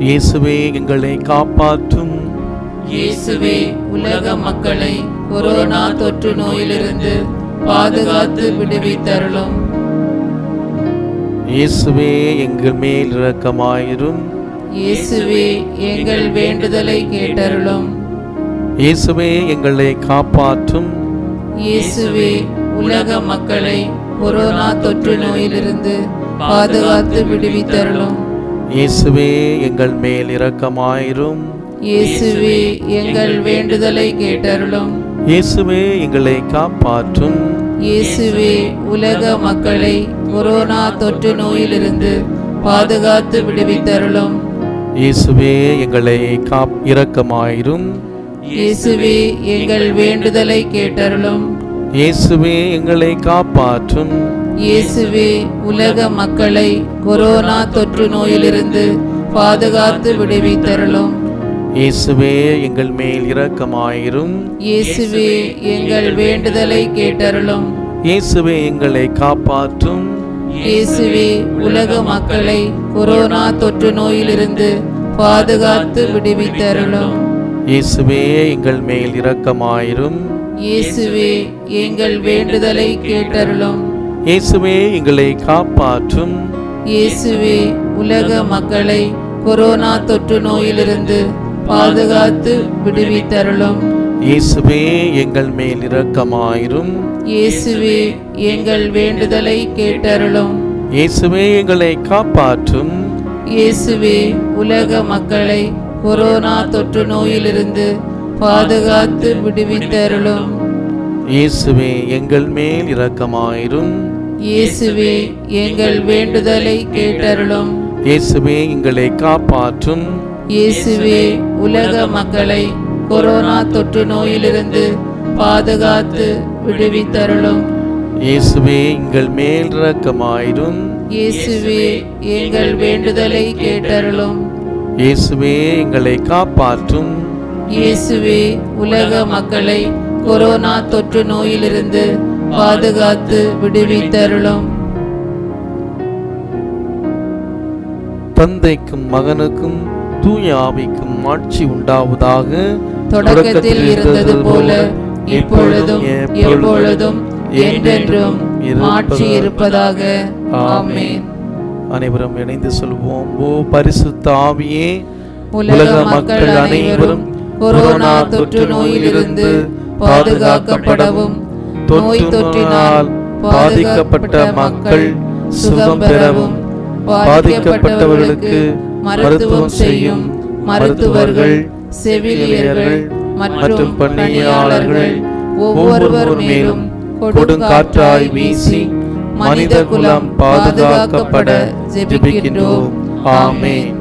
இயேசுவே எங்களை காப்பாற்றும். இயேசுவே உலக மக்களை கொரோனா தொற்று நோயிலிருந்து பாதுகாத்து விடுவித்தருளும். இயேசுவே எங்கள் மேல் இரக்கமாயிரும். இயேசுவே எங்கள் வேண்டுதலை கேட்டருளும். இயேசுவே எங்களை காப்பாற்றும். இயேசுவே உலக மக்களை கொரோனா தொற்று நோயிலிருந்து பாதுகாத்து விடுவித்தருளும். இயேசுவே எங்கள் மேல் இரக்கமாயிரும். இயேசுவே எங்கள் வேண்டுதலை கேட்டருளும். இயேசுவே எங்களை காப்பாற்றும். இயேசுவே உலக மக்களை கொரோனா தொற்று நோயிலிருந்து பாதுகாத்து விடுவித்தருளும். இயேசுவே எங்களை இரக்கமாயிரும். இயேசுவே எங்கள் வேண்டுதலை கேட்டருளும். இயேசுவே எங்களை காப்பாற்றும். இயேசுவே உலக மக்களை கொரோனா தொற்று நோயிலிருந்து பாதுகாத்து விடுவித்தருளும். இயேசுவே எங்கள் மேல் இரக்கமாயிரும். இயேசுவே எங்கள் வேண்டுதலை கேட்டருளும். இயேசுவே எங்களை காப்பாற்றும். இயேசுவே உலக மக்களை கொரோனா தொற்று நோயிலிருந்து பாதுகாத்து விடுவித்தருளும். இயேசுவே எங்கள் மேல் இரக்கமாயிரும். இயேசுவே எங்கள் வேண்டுதலை கேட்டருளும். இயேசுவே எங்களை காப்பாற்றும். இயேசுவே உலக மக்களை கொரோனா தொற்று நோயிலிருந்து பாதுகாத்து விடுவித்தருளும். இயேசுவே எங்கள் மேல் இரக்கமாயிரும். இயேசுவே எங்கள் வேண்டுதலை கேட்டருளும். இயேசுவே எங்களை காப்பாற்றும். இயேசுவே உலக மக்களை கொரோனா தொற்று நோயிலிருந்து பாதுகாத்து விடுவித்தருளும். இயேசுவே எங்கள் மேல் இரக்கமாயிரும். இயேசுவே எங்கள் வேண்டுதலை கேட்டருளும். இயேசுவே எங்களை காப்பாற்றும். இயேசுவே உலக மக்களை கொரோனா தொற்று நோயிலிருந்து பாதுகாத்து விடுவித்தருளும். இயேசுவே எங்கள் மேல் இரக்கமாயிரும். இயேசுவே எங்கள் வேண்டுதலை கேட்டருளும். இயேசுவே எங்களை காப்பாற்றும். இயேசுவே உலக மக்களை கொரோனா தொற்று நோயிலிருந்து பாதுகாத்து விடுவித்தருளும். தந்தைக்கும் மகனுக்கும் தூய ஆவிக்கும் ஆட்சி உண்டாவதாக. தொடக்கத்தில் இருந்தது போல இப்பொழுதும் எப்பொழுதும் என்றென்றும் மாட்சி இருப்பதாக. ஆமென். அனைவரும் இணைந்து சொல்வோம். ஓ பரிசுத்த ஆவியே, உலக மக்கள் அனைவரும் கொரோனா தொற்று நோயிலிருந்து பாதுகாக்கப்படவும், நோய் தொற்றினால் பாதிக்கப்பட்ட மக்கள் சுகம் பெறவும், பாதிக்கப்பட்டவர்களுக்கு மருத்துவம் செய்யும் மருத்துவர்கள், செவிலியர்கள் மற்றும் பணியாளர்கள் ஒவ்வொருவர் மேலும் கொடுங்காற்றாய் வீசி மனித குலம் பாதுகாக்கப்பட ஜெபிக்கின்றோம். ஆமென்.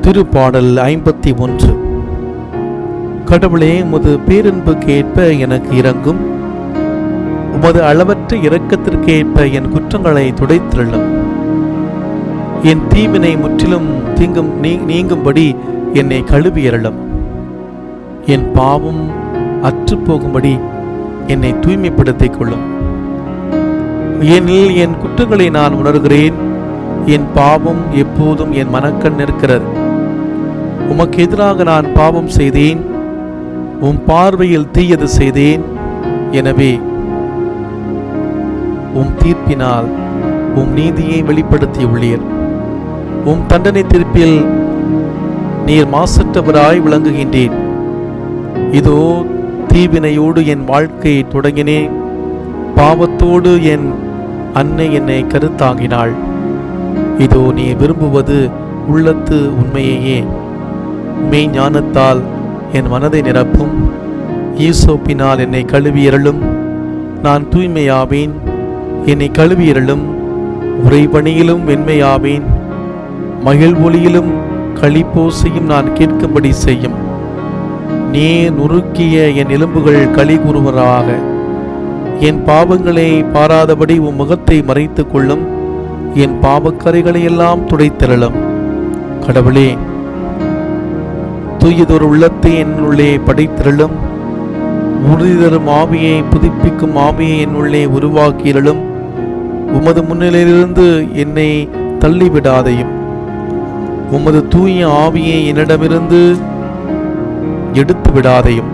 திருப்பாடல் 51. கடவுளே, உமது பேரன்புக்கேற்ப எனக்கு இரங்கும், உமது அளவற்ற இரக்கத்திற்கேற்ப என் குற்றங்களை துடைத்திருளும். என் தீவினை முற்றிலும் நீங்கும்படி என்னை கழுவியருளும். என் பாவம் அற்றுப்போகும்படி என்னை தூய்மைப்படுத்திக் கொள்ளும். ஏனெனில் என் குற்றங்களை நான் உணர்கிறேன். என் பாவம் எப்போதும் என் மனக்கண் நிற்கிறது. உமக்கு எதிராக நான் பாவம் செய்தேன், உம் பார்வையில் தீயது செய்தேன். எனவே உம் தீர்ப்பினால் உம் நீதியை வெளிப்படுத்தியுள்ளீர். உம் தண்டனை தீர்ப்பில் நீர் மாசற்றவராய் விளங்குகின்றேன். இதோ தீவினையோடு என் வாழ்க்கையை தொடங்கினேன். பாவத்தோடு என் அன்னை என்னை கருத்தாங்கினாள். இதோ நீ விரும்புவது உள்ளத்து உண்மையையே. மெய் ஞானத்தால் என் மனதை நிரப்பும். ஈசோப்பினால் என்னை கழுவியருளும். நான் தூய்மையாவேன். என்னை கழுவியருளும். உறைபணியிலும் வெண்மையாவேன். மகிழ்வொலியிலும் களிப்போசையும் நான் கேட்கும்படி செய்யும். நீ நுறுக்கிய என் எலும்புகள் களி கூறுவராக. என் பாவங்களை பாராதபடி உன் முகத்தை மறைத்துக் கொள்ளும். என் பாவக்கரைகளை எல்லாம் துடைத்திரளும். கடவுளே, தூயதொரு உள்ளத்தை என்னுள்ளே படைத்திரளும். உறுதி தரும் ஆவியை, புதுப்பிக்கும் ஆவியை என்னுள்ளே உருவாக்கியிருளும். உமது முன்னிலையிலிருந்து என்னை தள்ளிவிடாதையும். உமது தூய ஆவியை என்னிடமிருந்து எடுத்து விடாதையும்.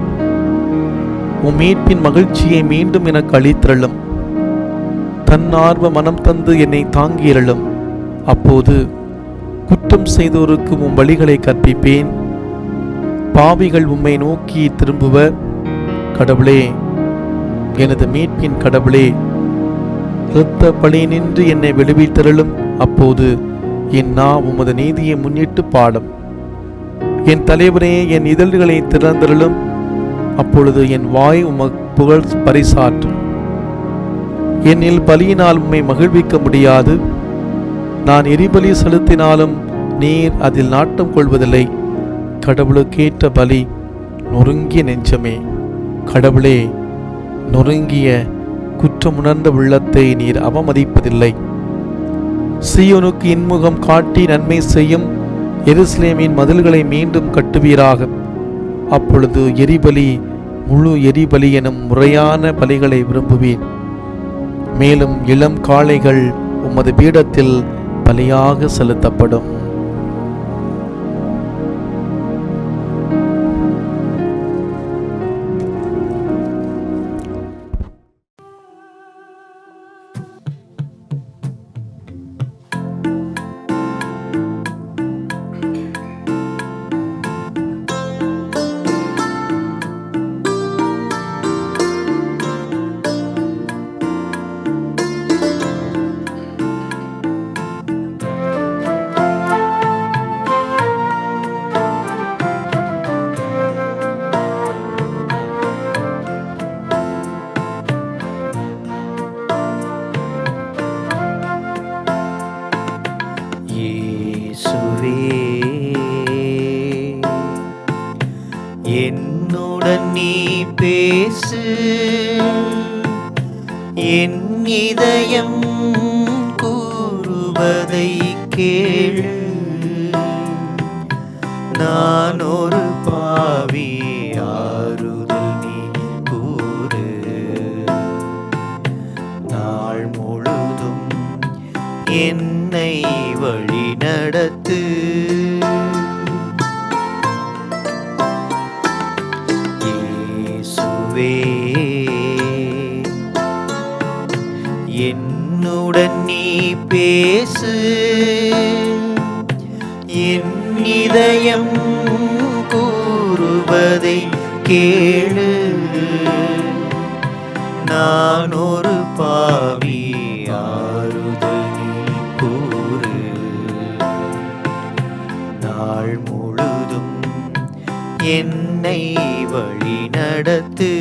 உம் மீட்பின் மகிழ்ச்சியை மீண்டும் எனக்கு அளித்திரளும். தன்னார்வ மனம் தந்து என்னை தாங்கியிருளும். அப்போது குற்றம் செய்தோருக்கு உம் வழிகளை கற்பிப்பேன். பாவிகள் உம்மை நோக்கி திரும்புவர். கடவுளே, எனது மீட்பின் கடவுளே, இரத்த பழி நின்று என்னை விடுவித்தருளும். அப்போது என் நா உமது நீதியை முன்னிட்டு பாடும். என் தலைவரே, என் இதழ்களை திறந்தருளும். அப்பொழுது என் வாய் உமக்கு புகழ் பரிசாற்றும். என்னில் பலியினால் உம்மை மகிழ்விக்க முடியாது. நான் எரிபலி செலுத்தினாலும் நீர் அதில் நாட்டம் கொள்வதில்லை. கடவுளுக்கேற்ற பலி நொறுங்கிய நெஞ்சமே. கடவுளே, நொறுங்கிய குற்றமுணர்ந்த உள்ளத்தை நீர் அவமதிப்பதில்லை. சீயோனுக்கு இன்முகம் காட்டி நன்மை செய்யும் எருசலேமின் மதில்களை மீண்டும் கட்டுவீராக. அப்பொழுது எரிபலி, முழு எரிபலி எனும் முறையான பலிகளை விரும்புவேன். மேலும் இளம் காளைகள் உமது பீடத்தில் பலியாக செலுத்தப்படும். என்னுடன் நீ பேசு, என் இதயம் கூறுவதை கேளு. நான் ஒரு பாவி, ஆறுதல் நீ கூறு. நாள் முழுதும் என்னை வழி நடத்து. என்னுடன் நீ பேசு, என் இதயம் கூறுவதை கேளு. நான் ஒரு பாவி, என்னை வழி நடத்து.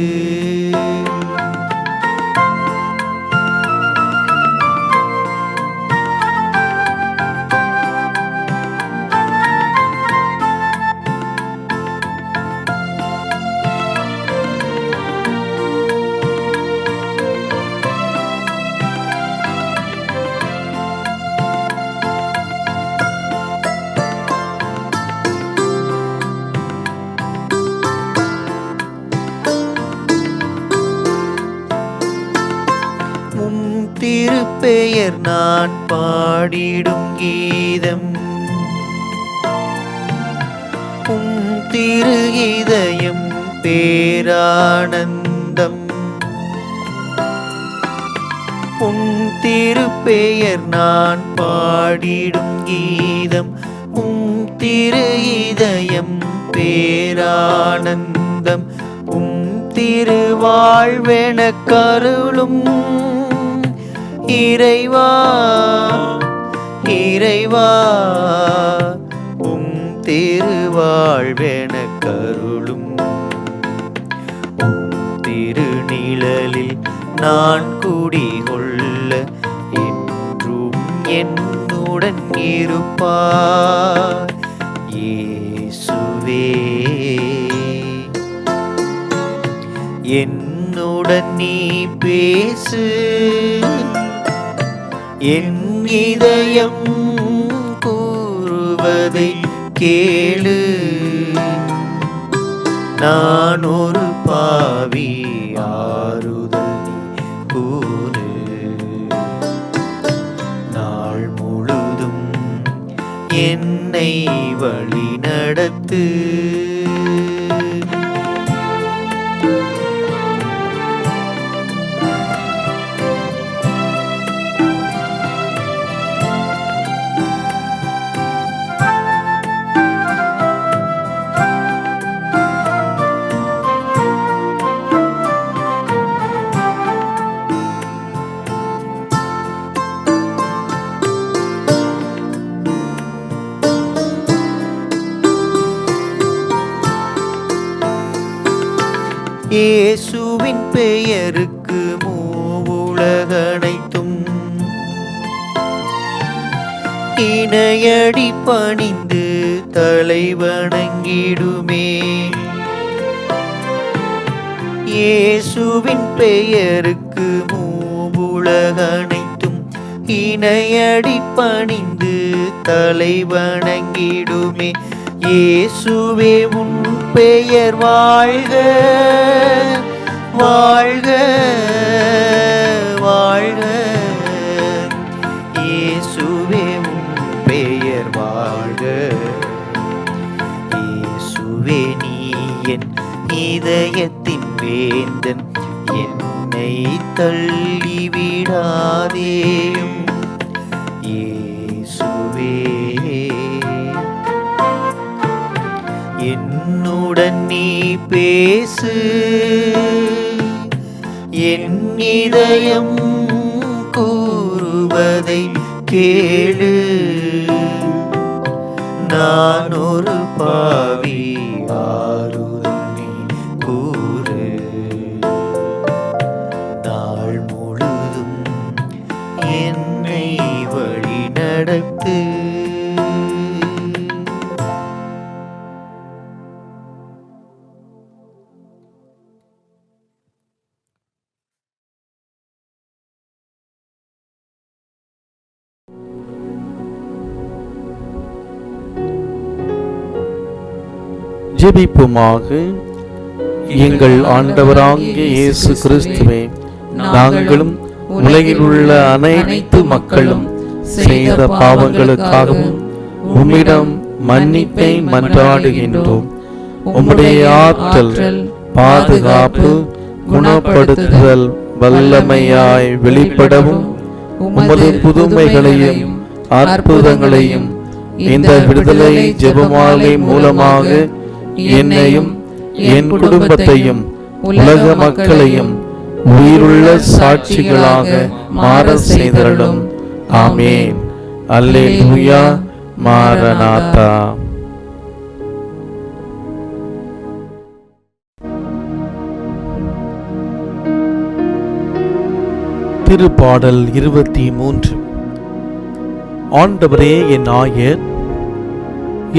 திருப்பெயர் நான் பாடிடும் கீதம், திரு இதயம் பேரானந்தம். திருப்பெயர் நான் பாடிடும் கீதம், திரு இதயம் பேரானந்தம். திருவாழ்வென கருளும் இறைவா இறைவா, திருவாழ்வென கருளும். திருநிழலில் நான் குடிகொள்ள என்றும் என்னுடன் இருப்பார் இயேசுவே. என்னுடன் நீ பேசு, என் இதயம் கூறுவதை கேளு. நான் ஒரு பாவி, ஆறுதல் நீ கூறு. நாள் முழுதும் என்னை வழி நடத்து. இயேசுவின் பெயருக்கு மூவுலகனைத்தும் இணையடி பணிந்து தலை வணங்கிடுமே. இயேசுவின் பெயருக்கு மூவுலகனைத்தும் இணையடி பணிந்து தலை வணங்கிடுமே. இயேசுவே உன் பெயர் வாழ்க வாழ்க வாழ்க. இயேசுவே உன் பெயர் வாழ்க. இயேசுவே நீ என் இதயத்தின் வேந்தன், என்னை தள்ளிவிடாதேயும் இயேசுவே. என்னுடன் நீ பேசு, என் இதயம் கூறுவதை கேளு. நான் ஒரு பாவி, ஆறுதல் நீ கூறு. நாள் முழுதும் என்னை வழி நடத்து. ஜெபிப்போமாக. எங்கள் ஆண்டவராகிய இயேசு கிறிஸ்துவே, நாங்களும் உலகில் உள்ள அனைத்து மக்களும் செய்த பாவங்களுக்காகவும் உம்மிடம் மன்னிப்பை மன்றாடுகின்றோம். உம்முடைய ஆற்றல், பாதுகாப்பு, குணப்படுத்துதல் வல்லமையாய் வெளிப்படவும் உமது புதுமைகளையும் அற்புதங்களையும் இந்த விடுதலை ஜெபமாலை மூலமாக என்னையும் என் குடும்பத்தையும் உலக மக்களையும் உயிருள்ள சாட்சிகளாக மாற செய்தருளும். ஆமேன். அல்லேலூயா. மாரநாதா. திருப்பாடல் 23. ஆண்டவரே என் ஆயர்,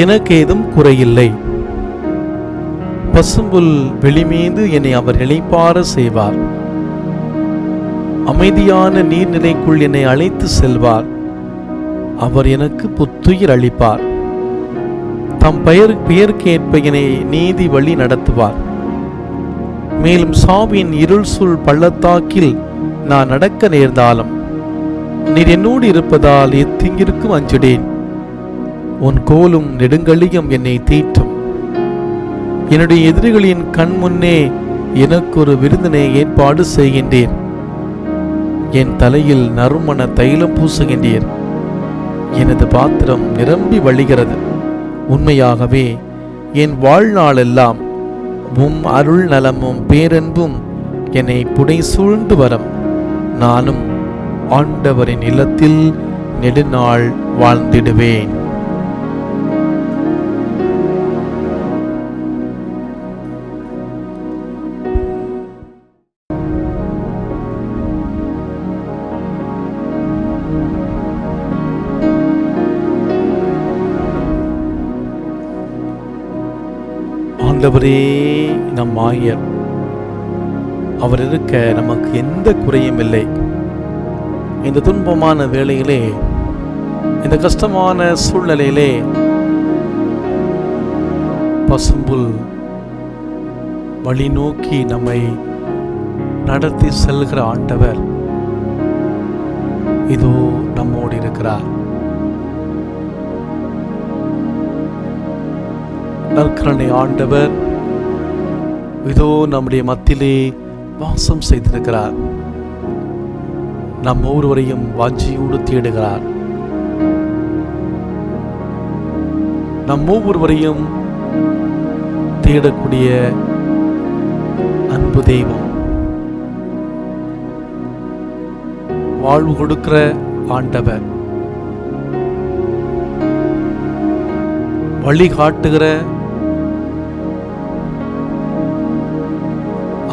எனக்கு ஏதும் குறையில்லை. பசும்புல் வெளிமீது என்னை அவர் இளைப்பாற செய்வார். அமைதியான நீர்நிலைக்குள் என்னை அழைத்து செல்வார். அவர் எனக்கு புத்துயிர் அளிப்பார். தம் பெயருக்கேற்ப என்னை நீதி வழி நடத்துவார். மேலும் சாவின் இருள் சூழ் பள்ளத்தாக்கில் நான் நடக்க நேர்ந்தாலும் நீர் என்னோடு இருப்பதால் எத்தீங்கிற்கும் அஞ்சிடேன். உன் கோலும் நெடுங்கலியும் என்னை தீட்டும். என்னுடைய எதிரிகளின் கண் முன்னே எனக்கு ஒரு விருந்தினை ஏற்பாடு செய்கின்றேன். என் தலையில் நறுமண தைலம் பூசுகின்றீர். எனது பாத்திரம் நிரம்பி வழிகிறது. உண்மையாகவே என் வாழ்நாளெல்லாம் உம் அருள் நலமும் பேரன்பும் என்னை புடை சூழ்ந்து வரும். நானும் ஆண்டவரின் இல்லத்தில் நெடுநாள் வாழ்ந்திடுவேன். ஆண்டவரே நம் ஆயர், அவர் இருக்க நமக்கு எந்த குறையும் இல்லை. இந்த துன்பமான வேளையிலே, இந்த கஷ்டமான சூழ்நிலையிலே பசும்புல் வழி நோக்கி நம்மை நடத்தி செல்கிற ஆண்டவர் இதோ நம்மோடு இருக்கிறார். நற்கருணை ஆண்டவர் இதோ நம்முடைய மத்தியிலே வாசம் செய்திருக்கிறார். நம் ஒவ்வொருவரையும் வாஞ்சியோடு தேடுகிறார். நம் ஒவ்வொருவரையும் தேடக்கூடிய அன்பு தெய்வம், வாழ்வு கொடுக்கிற ஆண்டவர், வழிகாட்டுகிற,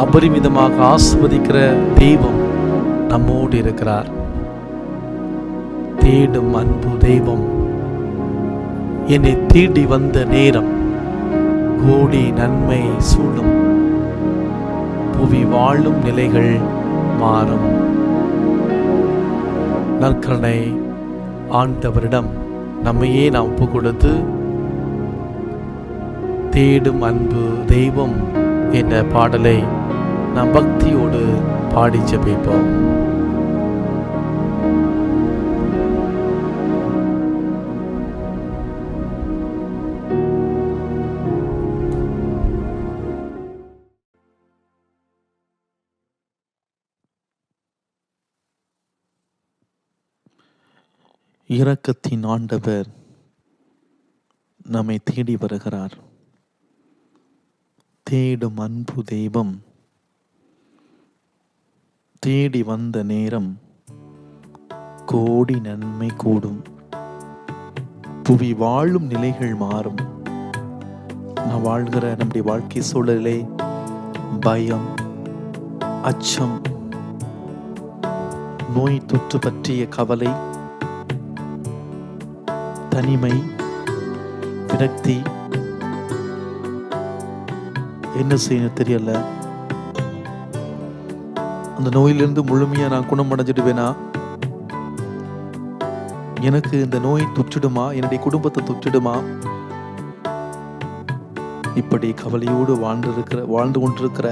அபரிமிதமாக ஆசிர்வதிக்கிற தெய்வம் நம்மோடு இருக்கிறார். தேடும் அன்பு தெய்வம் என்னை தேடி வந்த நேரம் கோடி நன்மை சூழும். புவி வாழும் நிலைகள் மாறும். நற்கருணை ஆண்டவரிடம் நம்மையே நாம் ஒப்பு கொடுத்து தேடும் அன்பு தெய்வம் என்ற பாடலை நாம் பக்தியோடு பாடி ஜெபிப்போம். இரக்கத்தின் ஆண்டவர் நம்மை தேடி வருகிறார். தேடும் அன்பு தெய்வம் தேடி வந்த நேரம் கோடி நன்மை கூடும். புவி வாழும் நிலைகள் மாறும். நான் வாழ்கிற நம்முடைய வாழ்க்கை சூழலே பயம், அச்சம், நோய் தொற்று பற்றிய கவலை, தனிமை, விரக்தி, என்ன செய்யணும் தெரியல. அந்த நோயிலிருந்து முழுமையா நான் குணமடைஞ்சிடுவேனா? எனக்கு இந்த நோய் தொற்றிடுமா? என்னுடைய குடும்பத்தை தொற்றிடுமா? இப்படி கவலையோடு வாழ்ந்து கொண்டிருக்கிற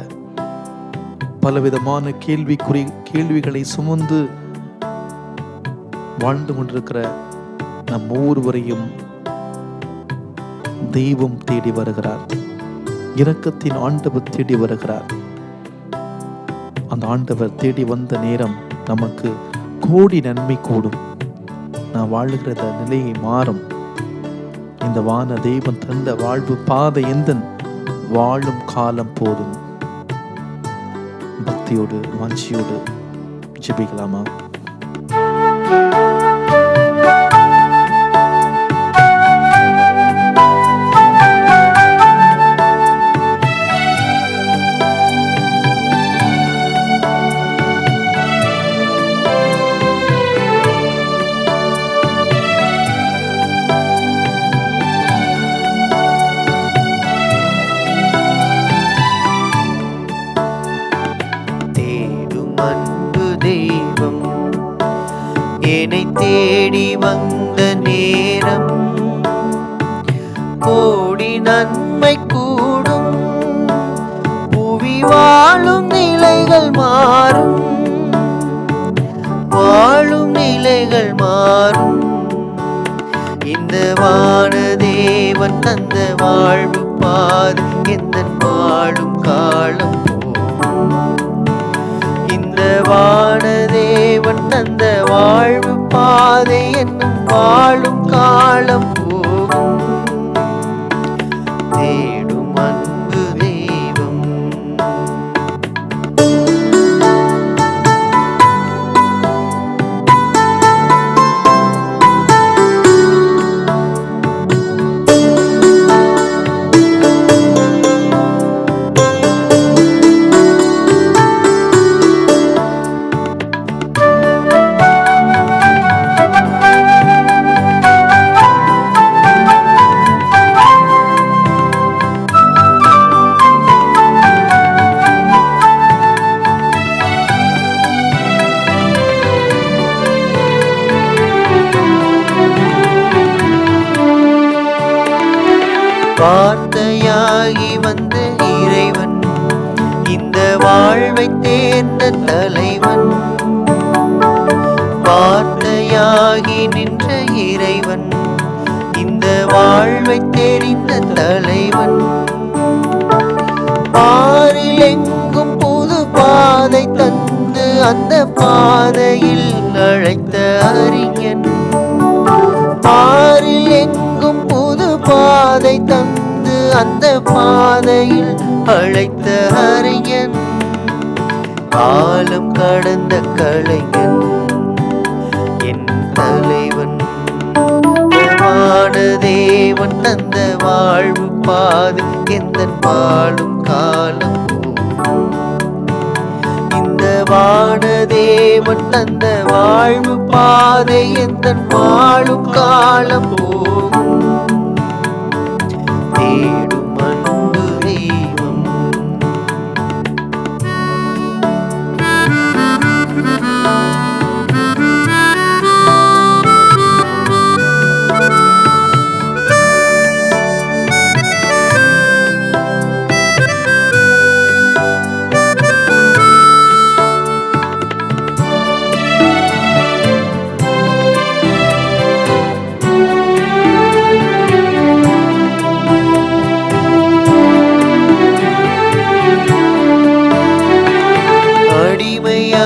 பலவிதமான கேள்விகளை சுமந்து வாழ்ந்து கொண்டிருக்கிற நம் ஒவ்வொருவரையும் தெய்வம் தேடி வருகிறார். இரக்கத்தின் ஆண்டவர் தேடி வருகிறார். அந்த ஆண்டவர் தேடி வந்த நேரம் நமக்கு கோடி நன்மை கூடும். நான் வாழுகிற நிலையை மாறும். இந்த வான தெய்வம் தந்த வாழ்வு பாதை எந்த வாழும் காலம் போதும். பக்தியோடு வாஞ்சியோடு ஜெபிக்கலாமா? தேடி வந்த நேரம் கோடி நன்மை கூடும். புவி வாழும் நிலைகள் மாறும், வாழும் நிலைகள் மாறும். இந்த வானதேவன் தந்த வாழ்வு பாதை எந்த வாழும் காலம் போகும். இந்த வானதேவன் தந்த வாழ்வு பாதை என்னும் வாழும் காலம் போகும். தேடும் அன்பு தெய்வம் வார்த்தையாகி வந்த இறைவன் இந்த வாழ்வை தேர்ந்த தலைவன். வார்த்தையாகி நின்ற இறைவன் இந்த வாழ்வை தெரிந்த தலைவன். பாரில் எங்கும் புது பாதை தந்து அந்த பாதையில் அழைத்த அறிஞன். பாரில் எங்கும் புது பாதை தந்து அந்த பாதையில் அழைத்த அறிஞன். காலம் கடந்த கலைஞன் என் தலைவன். வானதேவன் தந்த வாழ்வு பாதை எந்த வாழும் காலம் போகும். இந்த வானதேவன் தந்த வாழ்வு பாதை எந்த வாழும் காலம் போகும். தேடும் அன்பு தெய்வம்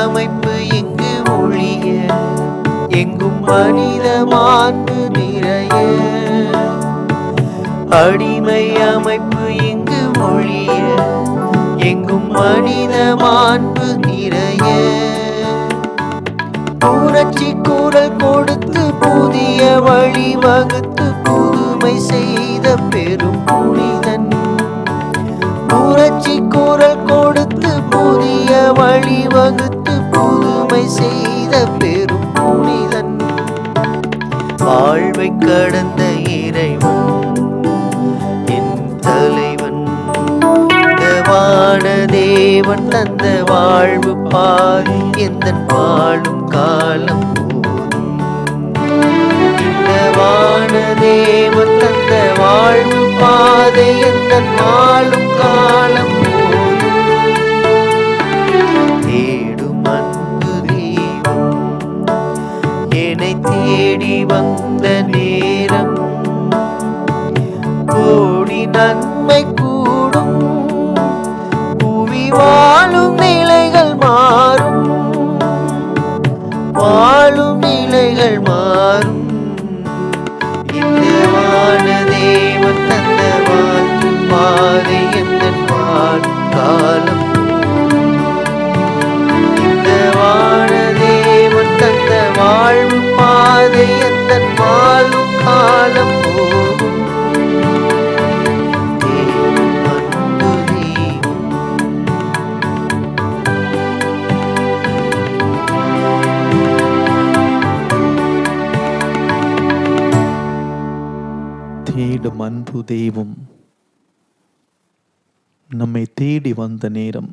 அமைப்பு எங்கு ஒழிய எங்கும் மனித மாண்பு நிறைய. அடிமை அமைப்பு எங்கு ஒழிய எங்கும் மனித மாண்பு நிறைய. புரட்சி குரல் கொடுத்து புதிய வழி வகுத்து புதுமை செய்த பெரும் புனிதன். புரட்சி குரல் கொடுத்து புதிய வழி வகுத்து புதுமை செய்த பெரும் புனிதன். வாழ்வை கடந்த இறைவன் என் தலைவன். வானதேவன் தந்த வாழ்வு பாதை எந்த வாழும் காலம் போதும். இந்த வானதேவன் தந்த வாழ்வு பாதை எந்த வாழும் காலம் போதும். தேடும் அன்பு தெய்வம் என்னை தேடி வந்த நேரம் கோடி நன்மை கூடும். புவி வாழும் நிலைகள் மாறும், வாழும் நிலைகள் மாறும். இந்த வானதேவன் தந்த வாழ்வு பாதை எந்த வாழும் காலம். இந்த வானதேவன் தந்த வாழ்வு பாதை எந்த வாழும் காலம் போகும். தேடும் அன்பு தெய்வம் தேடும் அன்பு தெய்வம் நம்மை தேடி வந்த நேரம்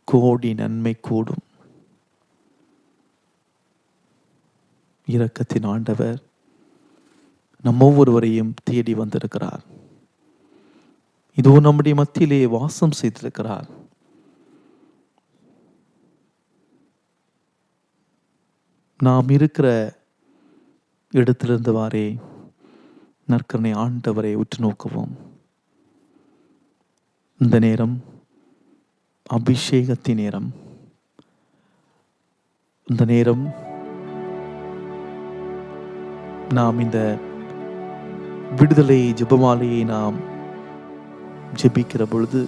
கோடி நன்மை கூடும். இரக்கத்தின் ஆண்டவர் நம் ஒவ்வொருவரையும் தேடி வந்திருக்கிறார். இதோ நம்முடைய மத்தியிலே வாசம் செய்திருக்கிறார். நாம் இருக்கிற இடத்திலிருந்தவாறே நற்கருணை ஆண்டவரை உற்று நோக்குவோம். இந்த நேரம் அபிஷேகத்தின் நேரம். இந்த நேரம் நாம் இந்த விடுதலை ஜெபமாலையை நாம் ஜெபிக்கிற பொழுது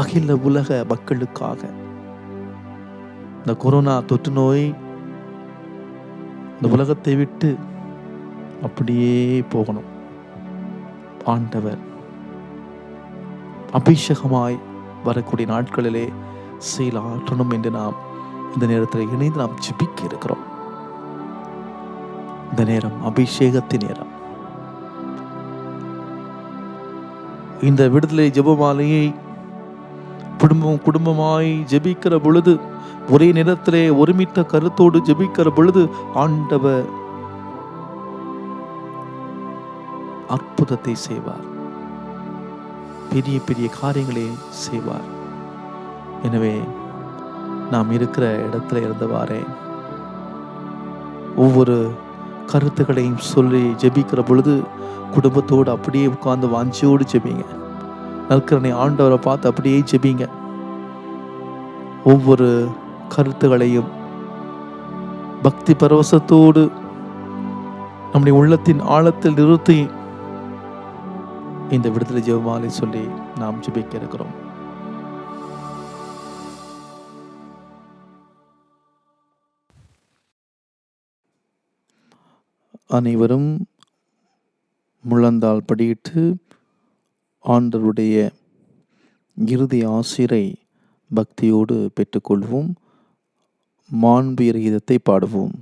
அகில உலக மக்களுக்காக இந்த கொரோனா தொற்று நோய் இந்த உலகத்தை விட்டு அப்படியே போகணும். ஆண்டவர் அபிஷேகமாய் வரக்கூடிய நாட்களிலே செயலாற்றணும் என்று நாம் இந்த நேரத்தில் இணைந்து நாம் ஜெபிக்க இருக்கிறோம். இந்த நேரம் அபிஷேகத்தின் நேரம். இந்த விடுதலை ஜெபமாலையை குடும்பமாய் ஜெபிக்கிற பொழுது, ஒரே நேரத்திலே ஒருமித்த கருத்தோடு ஜெபிக்கிற பொழுது ஆண்டவர் அற்புதத்தை செய்வார். பெரிய பெரிய காரியங்களை செய்வார். எனவே நாம் இருக்கிற இடத்துல இருந்தவாறே ஒவ்வொரு கருத்துக்களையும் சொல்லி ஜெபிக்கிற பொழுது குடும்பத்தோடு அப்படியே உட்கார்ந்து வாஞ்சியோடு ஜெபிங்க. நற்கருணை ஆண்டவரை பார்த்து அப்படியே ஜெபிங்க. ஒவ்வொரு கருத்துக்களையும் பக்தி பரவசத்தோடு நம்முடைய உள்ளத்தின் ஆழத்தில் நிறுத்தி இந்த விடுதலை ஜெபமாலை சொல்லி நாம் ஜெபிக்க இருக்கிறோம். அனைவரும் முழந்தாள் படியிட்டு ஆண்டவருடைய இறுதி ஆசிரை பக்தியோடு பெற்றுக்கொள்வோம். மாண்புயர் கீதத்தை பாடுவோம்.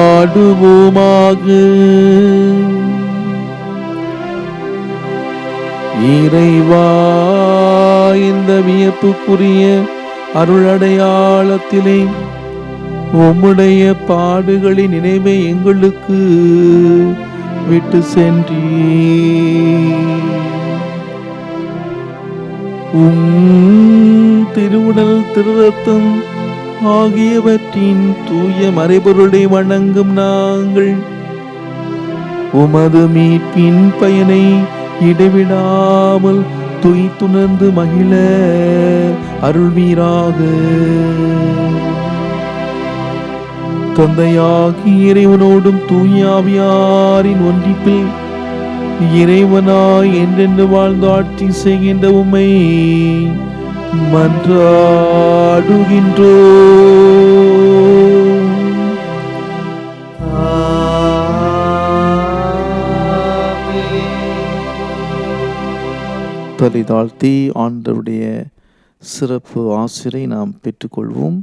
மன்றாடுவோமாக. இறைவா, இந்த வியப்புக்குரிய அருளடையாளத்திலே உம்முடைய பாடுகளின் நினைவை எங்களுக்கு விட்டு சென்றீர். திருவுடல் திருரத்தம் ஆகியவற்றின் தூய மறைபொருளை வணங்கும் நாங்கள் உமது மீட்பின் பயனை இடைவிடாமல் துய்த்துணர்ந்து மகிழ அருள்வீராக. தந்தையாகி இறைவனோடும் தூயாவியாரின் ஒன்றிப்பில் இறைவனாய் என்றென்று வாழ்ந்து ஆட்சி செய்கின்ற உம்மை மன்றாடுகின்றோ. தலை தாழ்த்தி ஆண்டவருடைய சிறப்பு ஆசிரை நாம் பெற்றுக்கொள்வோம்.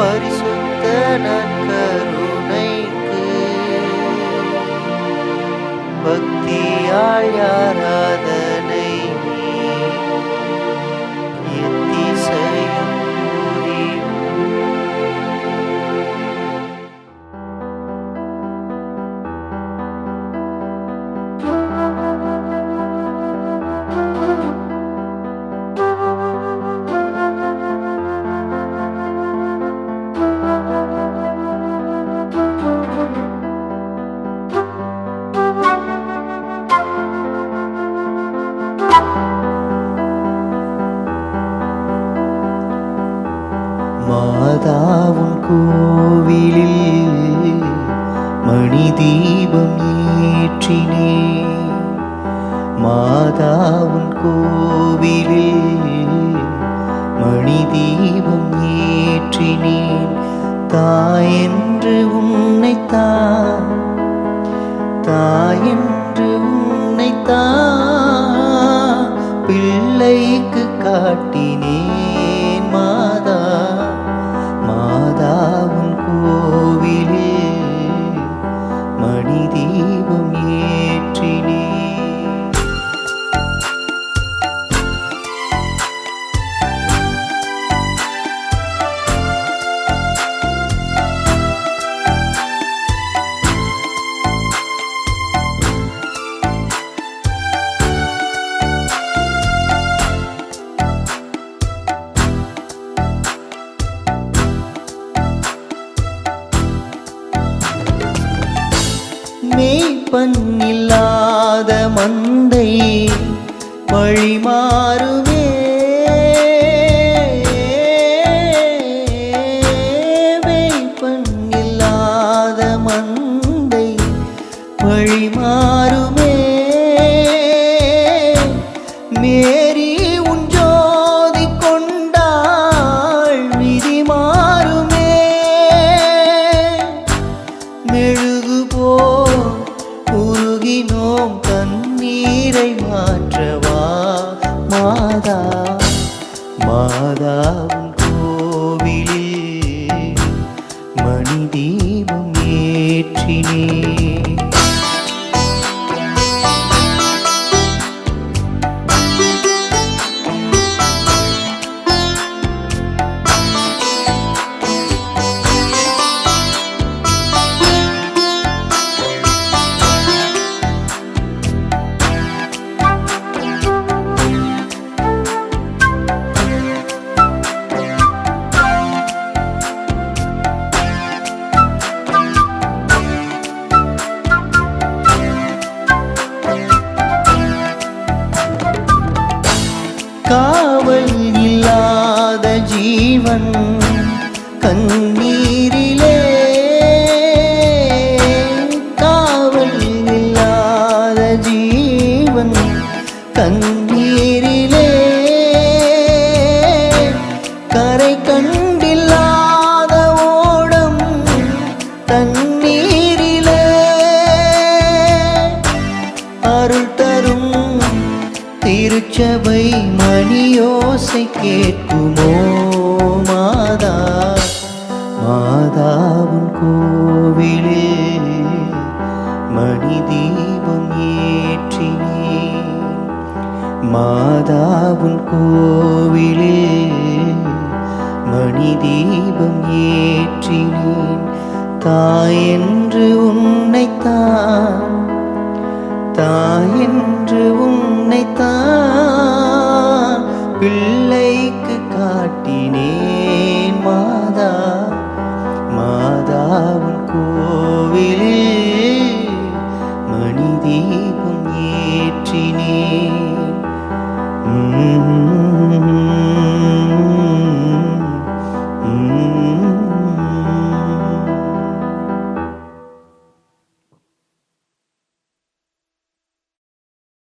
பரிசுத்த நற்கருணைக்கு பக்தியால் ஆராதனை எத்திசையும் புரியும். மாதாவும் கோவிலில் மணி தீபம் ஏற்றினே. மாதாவும் கோவிலில் மணி தீபம் ஏற்றினேன். தாயென்று உன்னைத்தான், தாயென்று உன்னைத்தான் பிள்ளைக்கு காட்டினேன். மாதா மாதாவும் கோவிலில் மணி தீபம் ஏற்றினேன். மேய்ப்பன் இல்லாத மந்தை வழிமாறுமே. மேய்ப்பன் இல்லாத மந்தை வழிமாறுமே. மேரி உன் ஜோதி கொண்டாள் விதி மாறுமே. மெழுகு போல் உருகினோம் கண்ணீரை மாற்றவா. மாதா மாதாவும் கோவிலில் மணி தீபம் ஏற்றினே. காவல் இல்லாத ஜீவன் கண்ணீரிலே. காவல் இல்லாத ஜீவன் கண்ணீரிலே. மாதாவின் கோவிலில் மணி தீபம் ஏற்றினேன். மாதாவின் கோவிலில் மணி தீபம் ஏற்றினேன். தாயென்று உன்னைத்தான், தாயென்று உன்னைத்தான் பிள்ளைக்கு காட்டினேன். மாதா மாதாவின்